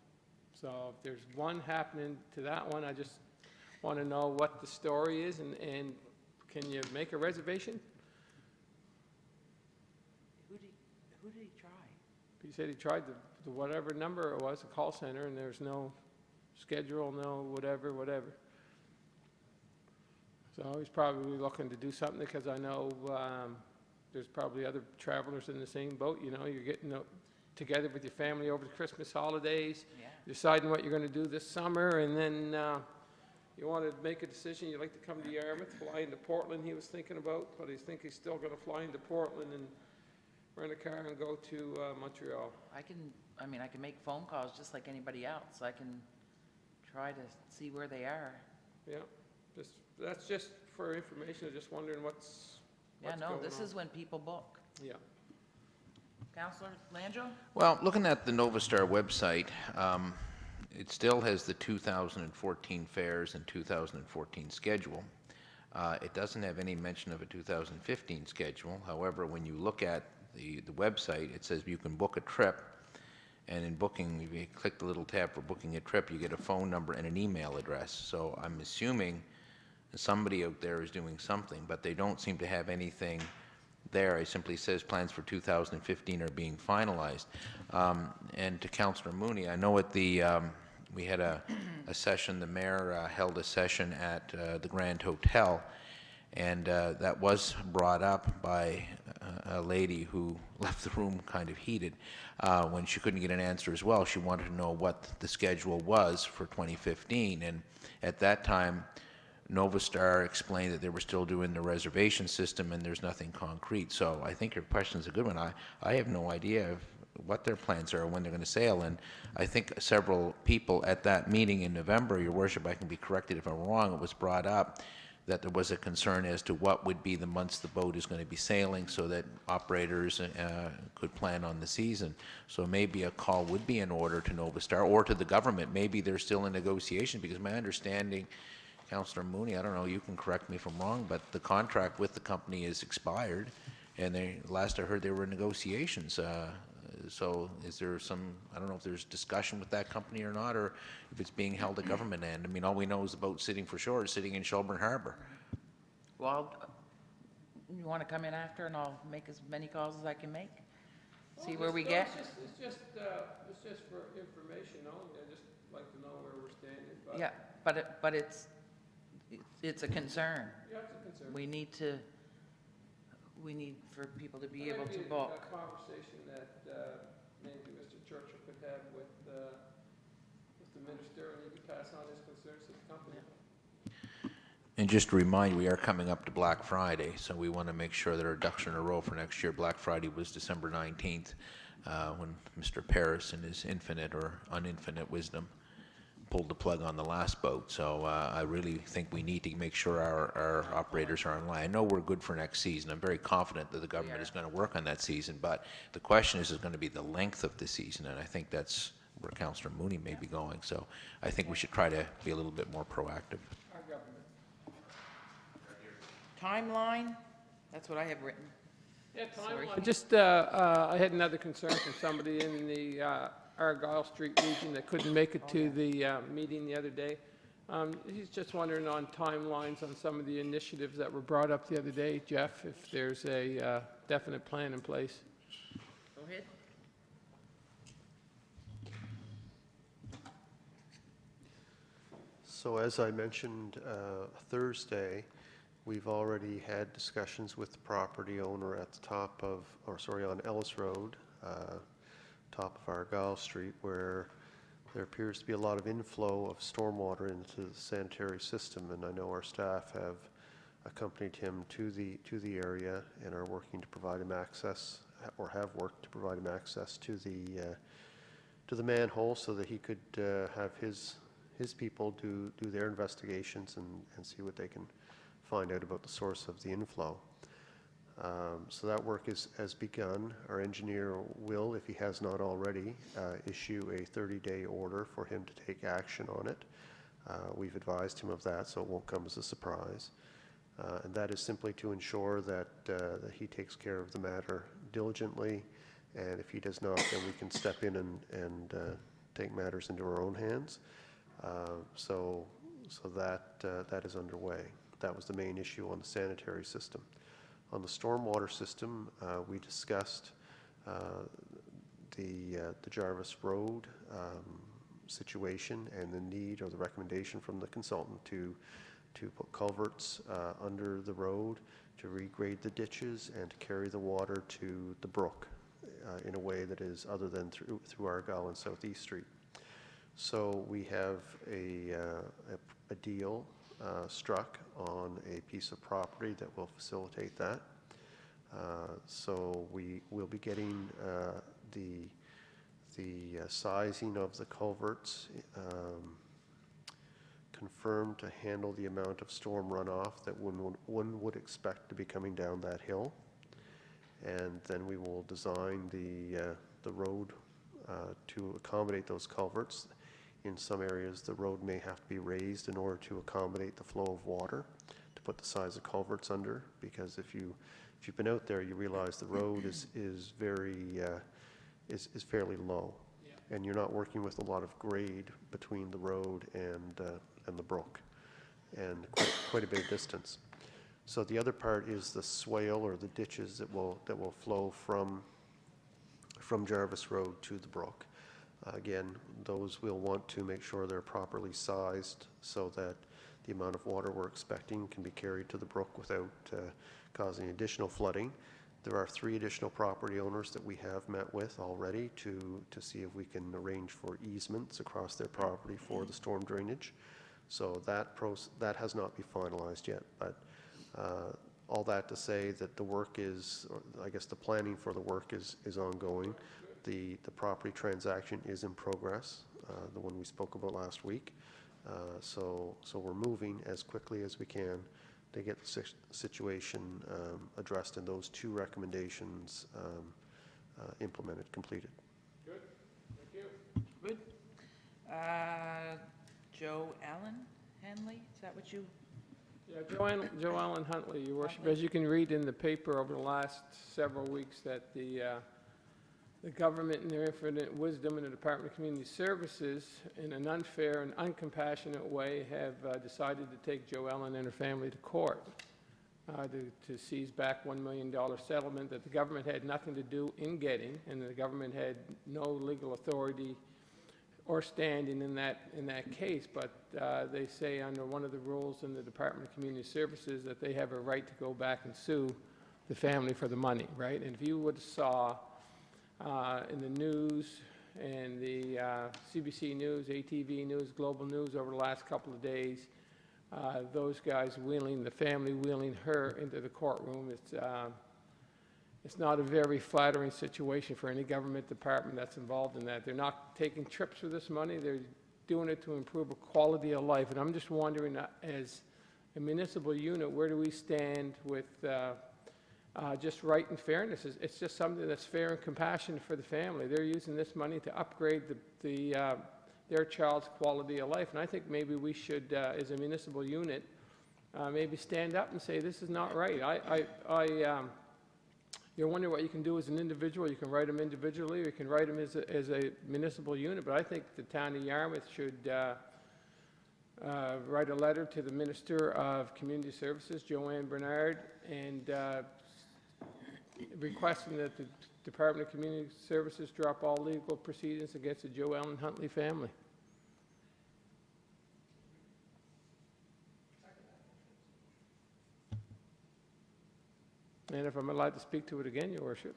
So if there's one happening to that one, I just want to know what the story is, and can you make a reservation? Who did he try? He said he tried the whatever number it was, a call center, and there's no schedule, no whatever. So he's probably looking to do something, because I know there's probably other travelers in the same boat. You know, you're getting together with your family over the Christmas holidays, Yeah. deciding what you're going to do this summer, and then you want to make a decision. You'd like to come to Yarmouth, fly into Portland, he was thinking about, but I think he's still going to fly into Portland and rent a car and go to Montreal. I can make phone calls just like anybody else. I can try to see where they are. Yeah, that's just for information. I'm just wondering what's Yeah, no, going this on. is when people book. Yeah. Councilor Landrieu? Well, looking at the Novastar website, it still has the 2014 fairs and 2014 schedule. It doesn't have any mention of a 2015 schedule. However, when you look at the website, it says you can book a trip, and in booking, if you click the little tab for booking a trip, you get a phone number and an email address. So I'm assuming somebody out there is doing something, but they don't seem to have anything there. It simply says plans for 2015 are being finalized. And to Councillor Mooney, I know at the we had a session, the mayor held a session at the Grand Hotel, and that was brought up by a lady who left the room kind of heated when she couldn't get an answer as well. She wanted to know what the schedule was for 2015, and at that time Novastar explained that they were still doing the reservation system and there's nothing concrete. So I think your question's a good one. I have no idea of what their plans are, when they're going to sail. And I think several people at that meeting in November, Your Worship, I can be corrected if I'm wrong, it was brought up that there was a concern as to what would be the months the boat is going to be sailing so that operators could plan on the season. So maybe a call would be in order to Novastar or to the government. Maybe they're still in negotiation, because my understanding, Councillor Mooney, I don't know, you can correct me if I'm wrong, but the contract with the company is expired, and last I heard they were in negotiations. So is there some, I don't know if there's discussion with that company or not, or if it's being held at government end. I mean, all we know is the boat sitting for shore is sitting in Shelburne Harbor. Well, you want to come in after and I'll make as many calls as I can make? See where we get? It's just for information only. I just like to know where we're standing. But Yeah, but it's a concern. yeah, it's a concern. We need for people to be able to Maybe book. a conversation that maybe Mr. Churchill could have with the minister, and he could pass on his concerns to the company. And just to remind you, we are coming up to Black Friday, so we want to make sure that our ducks are in a row for next year. Black Friday was December 19th, when Mr. Paris, in his infinite or uninfinite wisdom, pulled the plug on the last boat. So I really think we need to make sure our operators are in line. I know we're good for next season. I'm very confident that the government is going to work on that season, but the question is going to be the length of the season, and I think that's where Councillor Mooney may be going. So I think we should try to be a little bit more proactive. Our government. Timeline, that's what I have written. Yeah, Sorry. timeline. Just, I had another concern from somebody in the Argyle Street region that couldn't make it to the meeting the other day. He's just wondering on timelines on some of the initiatives that were brought up the other day. Jeff, if there's a definite plan in place. Go ahead. So as I mentioned Thursday, we've already had discussions with the property owner at the top of, on Ellis Road, top of Argyle Street, where there appears to be a lot of inflow of stormwater into the sanitary system, and I know our staff have accompanied him to the area and are working to provide him access, or have worked to provide him access to the manhole so that he could have his people do their investigations and see what they can find out about the source of the inflow. So that work has begun. Our engineer will, if he has not already, issue a 30-day order for him to take action on it. We've advised him of that, so it won't come as a surprise. And that is simply to ensure that he takes care of the matter diligently, and if he does not, then we can step in and take matters into our own hands. So that is underway. That was the main issue on the sanitary system. On the stormwater system, we discussed the Jarvis Road situation and the need or the recommendation from the consultant to put culverts under the road, to regrade the ditches, and to carry the water to the brook in a way that is other than through Argyle and Southeast Street. So we have a deal struck on a piece of property that will facilitate that. So we will be getting the sizing of the culverts confirmed to handle the amount of storm runoff that one would expect to be coming down that hill. And then we will design the road to accommodate those culverts. In some areas, the road may have to be raised in order to accommodate the flow of water, to put the size of culverts under, because if you've been out there, you realize the road is fairly low, and you're not working with a lot of grade between the road and the brook, and quite a bit of distance. So the other part is the swale or the ditches that will flow from Jarvis Road to the brook. Again, those we'll want to make sure they're properly sized so that the amount of water we're expecting can be carried to the brook without causing additional flooding. There are 3 additional property owners that we have met with already to see if we can arrange for easements across their property for the storm drainage. So that has not been finalized yet, but all that to say that the work is, or I guess the planning for the work is ongoing. The property transaction is in progress, the one we spoke about last week. So we're moving as quickly as we can to get the situation addressed and those two recommendations implemented, completed. Good, thank you. Good. Joe Allen Henley, is that what you? Yeah, Joe Allen Huntley, Your Worship. As you can read in the paper over the last several weeks, that the government in their infinite wisdom in the Department of Community Services, in an unfair and uncompassionate way, have decided to take Joe Allen and her family to court to seize back $1 million settlement that the government had nothing to do in getting, and the government had no legal authority or standing in that case, but they say under one of the rules in the Department of Community Services that they have a right to go back and sue the family for the money, right? And if you would have saw in the news and the CBC News, ATV News, Global News over the last couple of days, those guys wheeling, the family wheeling her into the courtroom, it's not a very flattering situation for any government department that's involved in that. They're not taking trips for this money. They're doing it to improve a quality of life. And I'm just wondering, as a municipal unit, where do we stand with just right and fairness? It's just something that's fair and compassionate for the family. They're using this money to upgrade their child's quality of life. And I think maybe we should, as a municipal unit, maybe stand up and say, this is not right. You're wondering what you can do as an individual. You can write them individually, or you can write them as a municipal unit. But I think the town of Yarmouth should write a letter to the Minister of Community Services, Joanne Bernard, and requesting that the Department of Community Services drop all legal proceedings against the Joe Allen Huntley family. And if I'm allowed to speak to it again, Your Worship,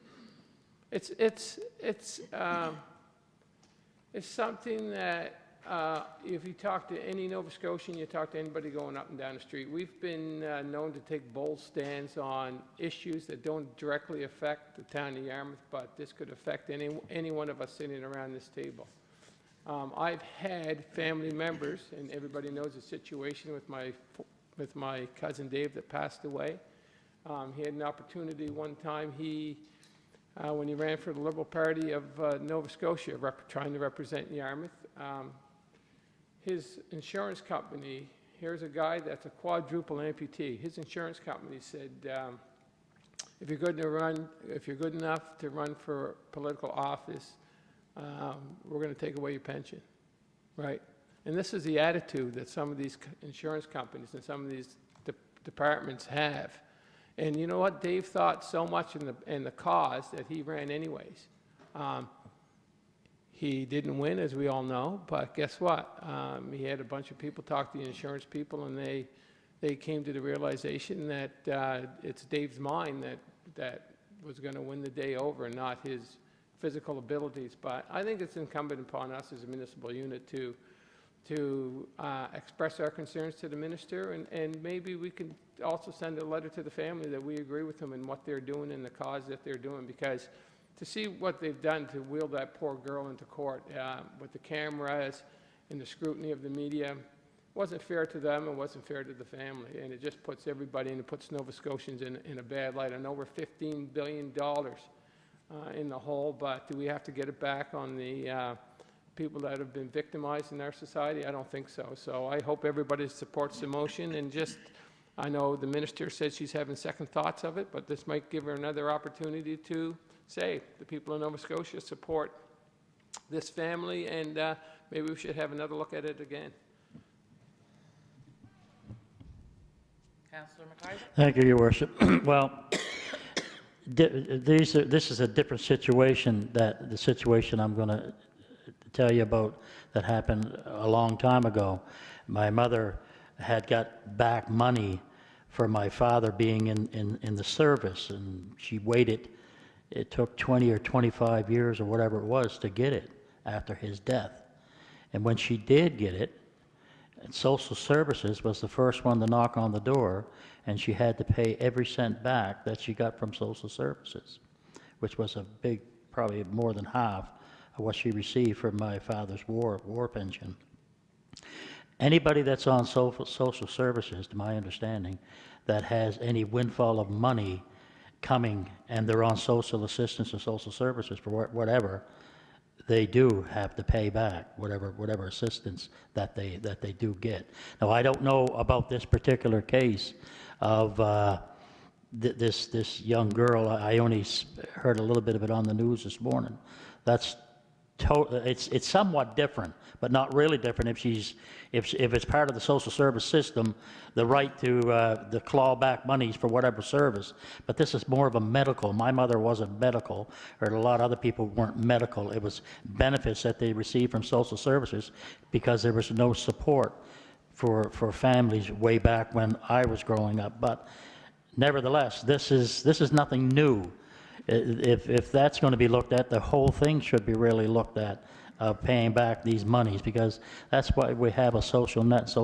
it's something that if you talk to any Nova Scotian, you talk to anybody going up and down the street, we've been known to take bold stands on issues that don't directly affect the town of Yarmouth, but this could affect any one of us sitting around this table. I've had family members, and everybody knows the situation with my cousin Dave that passed away. He had an opportunity one time, when he ran for the Liberal Party of Nova Scotia, trying to represent Yarmouth, his insurance company, here's a guy that's a quadruple amputee. His insurance company said, if you're good enough to run for political office, we're going to take away your pension, right? And this is the attitude that some of these insurance companies and some of these departments have. And you know what? Dave thought so much in the cause that he ran anyways. He didn't win, as we all know, but guess what? He had a bunch of people talk to the insurance people, and they came to the realization that it's Dave's mind that was going to win the day over, and not his physical abilities. But I think it's incumbent upon us as a municipal unit to express our concerns to the minister, and maybe we can also send a letter to the family that we agree with them in what they're doing and the cause that they're doing, because to see what they've done to wheel that poor girl into court with the cameras and the scrutiny of the media wasn't fair to them, and wasn't fair to the family, and it just puts everybody, and it puts Nova Scotians in a bad light. I know we're $15 billion in the hole, but do we have to get it back on the people that have been victimized in our society? I don't think so. So I hope everybody supports the motion, and I know the minister said she's having second thoughts of it, but this might give her another opportunity to say the people of Nova Scotia support this family, and maybe we should have another look at it again. Councillor McIver? Thank you, Your Worship. Well, this is a different situation, the situation I'm going to tell you about that happened a long time ago. My mother had got back money for my father being in the service, and she waited. It took 20 or 25 years or whatever it was to get it after his death. And when she did get it, And social services was the first one to knock on the door, and she had to pay every cent back that she got from social services, which was a big, probably more than half of what she received from my father's war pension. Anybody that's on social services, to my understanding, that has any windfall of money coming and they're on social assistance or social services for whatever, they do have to pay back whatever assistance that they do get. Now, I don't know about this particular case of this young girl. I only heard a little bit of it on the news this morning. That's it's somewhat different, but not really different if it's part of the social service system, the right to claw back monies for whatever service. But this is more of a medical. My mother wasn't medical, or a lot of other people weren't medical. It was benefits that they received from social services because there was no support for families way back when I was growing up. But nevertheless, this is nothing new. If that's going to be looked at, the whole thing should be really looked at, paying back these monies, because that's why we have a social net,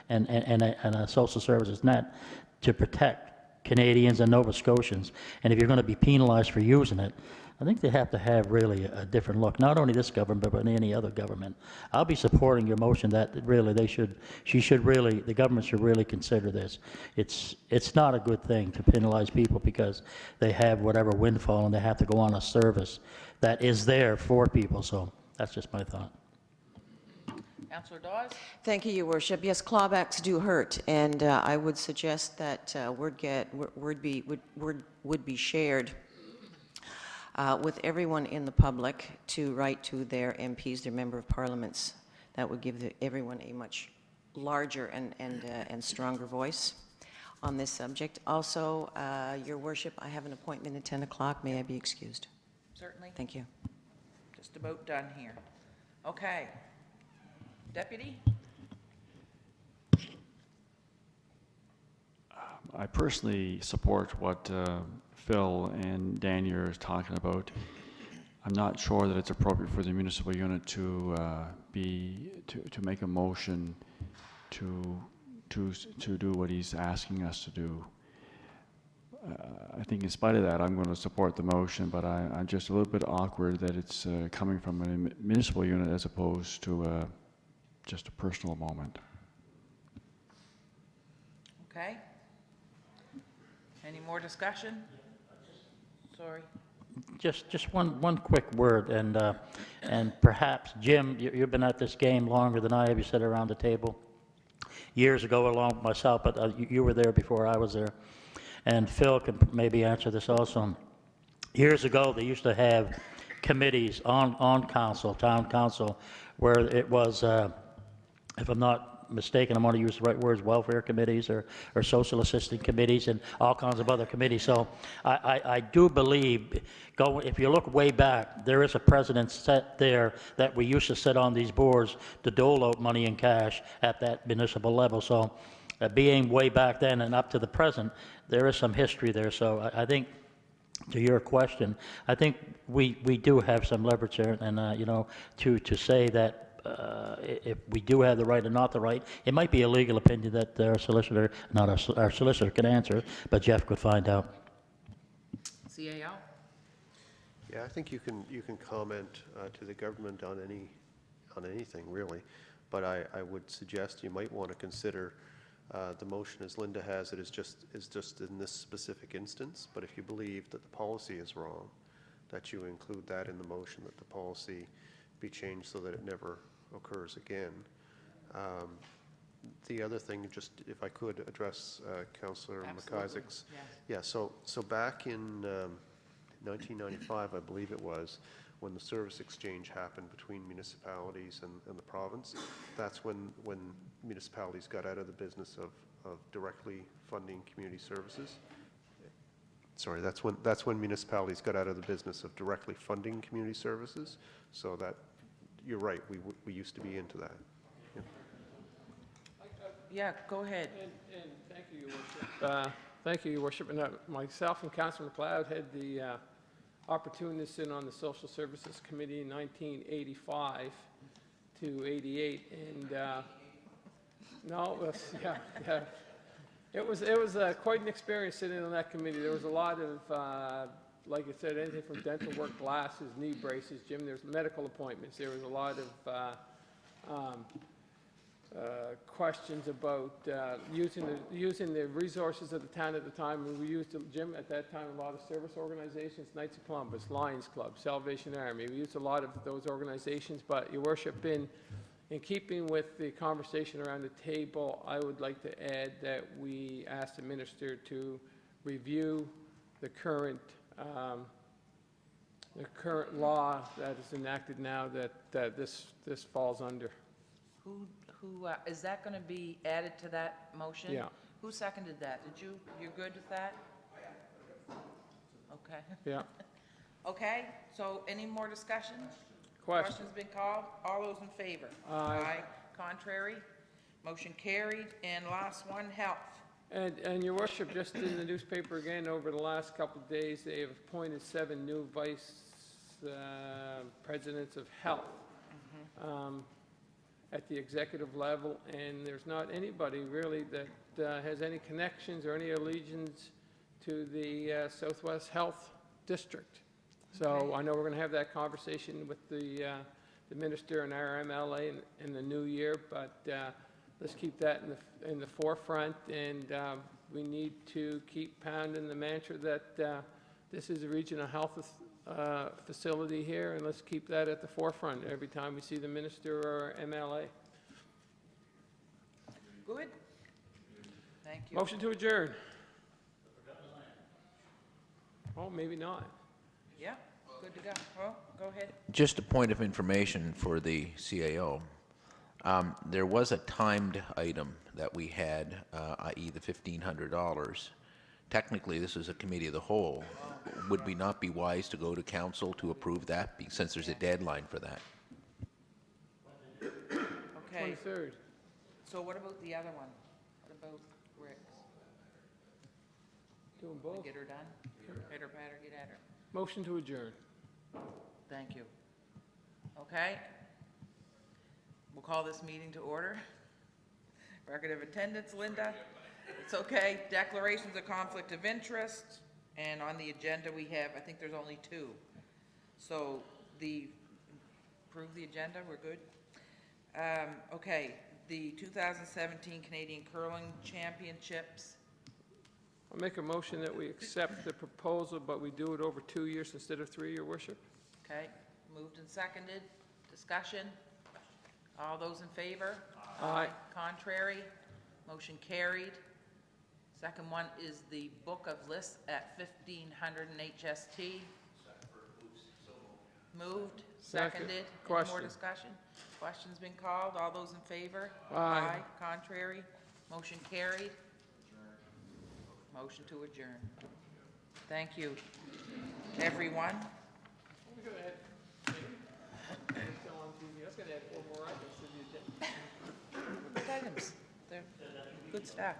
and a social services net to protect Canadians and Nova Scotians. And if you're going to be penalized for using it, I think they have to have really a different look, not only this government, but any other government. I'll be supporting your motion that really the government should really consider this. It's not a good thing to penalize people because they have whatever windfall and they have to go on a service that is there for people. So that's just my thought. Councillor Dawes? Thank you, Your Worship. Yes, clawbacks do hurt, and I would suggest that word be shared with everyone in the public to write to their MPs, their member of parliaments. That would give everyone a much larger and stronger voice on this subject. Also, Your Worship, I have an appointment at 10 o'clock. May I be excused? Certainly. Thank you. Just about done here. Okay. Deputy? I personally support what Phil and Danny are talking about. I'm not sure that it's appropriate for the municipal unit to make a motion to do what he's asking us to do. I think in spite of that, I'm going to support the motion, but I'm just a little bit awkward that it's coming from a municipal unit as opposed to just a personal moment. Okay. Any more discussion? Sorry. Just one quick word, and perhaps, Jim, you've been at this game longer than I have. You sat around the table years ago along with myself, but you were there before I was there. And Phil can maybe answer this also. Years ago, they used to have committees on council, town council, where it was, if I'm not mistaken, I'm going to use the right words, welfare committees or social assistance committees and all kinds of other committees. So I do believe, if you look way back, there is a precedent set there that we used to sit on these boards to dole out money in cash at that municipal level. So being way back then and up to the present, there is some history there. So I think, to your question, I think we do have some leverage there, and to say that if we do have the right or not the right, it might be a legal opinion that our solicitor, not our solicitor, can answer, but Jeff could find out. CAO? Yeah, I think you can comment to the government on anything really, but I would suggest you might want to consider the motion as Linda has it is just in this specific instance. But if you believe that the policy is wrong, that you include that in the motion, that the policy be changed so that it never occurs again. The other thing, just if I could address Councillor McIsaac's. Yes. Yeah, so back in 1995, I believe it was, when the service exchange happened between municipalities and the province, that's when municipalities got out of the business of directly funding community services. Sorry, that's when municipalities got out of the business of directly funding community services. So that, you're right, we used to be into that. Yeah. Yeah, go ahead. And thank you, Your Worship. Thank you, Your Worship. And myself and Councillor MacLeod had the opportunity to sit on the Social Services Committee in 1985 to 88, and No, it was, yeah. It was quite an experience sitting on that committee. There was a lot of, like I said, anything from dental work, glasses, knee braces, Jim, there's medical appointments. There was a lot of questions about using the resources of the town at the time. And we used, Jim, at that time, a lot of service organizations, Knights of Columbus, Lions Club, Salvation Army. We used a lot of those organizations, but, Your Worship, in keeping with the conversation around the table, I would like to add that we ask the minister to review the current law that is enacted now that this falls under. Is that going to be added to that motion? Yeah. Who seconded that? You're good with that? Okay. Yeah. Okay, so any more discussion? Question. Question's been called. All those in favor? Aye. Contrary? Motion carried. And last one, health. And Your Worship, just in the newspaper again, over the last couple of days, they have appointed 7 new vice presidents of health at the executive level, and there's not anybody really that has any connections or any allegiance to the Southwest Health District. So I know we're going to have that conversation with the minister and our MLA in the new year, but let's keep that in the forefront, and we need to keep pounding the mantra that this is a regional health facility here, and let's keep that at the forefront every time we see the minister or MLA. Good? Thank you. Motion to adjourn. Oh, maybe not. Yeah, good to go. Well, go ahead. Just a point of information for the CAO. There was a timed item that we had, i.e. the $1,500. Technically, this is a committee of the whole. Would we not be wise to go to council to approve that, since there's a deadline for that? Okay, 23rd. so what about the other one? What about Rick's? Doing We both. get her done? Pitter patter, get at her. Motion to adjourn. Thank you. Okay. We'll call this meeting to order. Record of attendance, Linda. It's okay. Declarations of conflict of interest. And on the agenda we have, I think there's only 2. So approve the agenda, we're good? Okay, the 2017 Canadian Curling Championships. I'll make a motion that we accept the proposal, but we do it over 2 years instead of 3, Your Worship. Okay, moved and seconded. Discussion? All those in favor? Aye. Contrary? Motion carried. Second one is the book of lists at 1500 and HST. Moved, seconded. Any more Question. discussion? Question's been called. All those in favor? Aye. Contrary? Motion carried. Motion to adjourn. Thank you, everyone. We're going to add, still on TV, I was going to add 4 more items to the agenda. Good items. They're good stuff.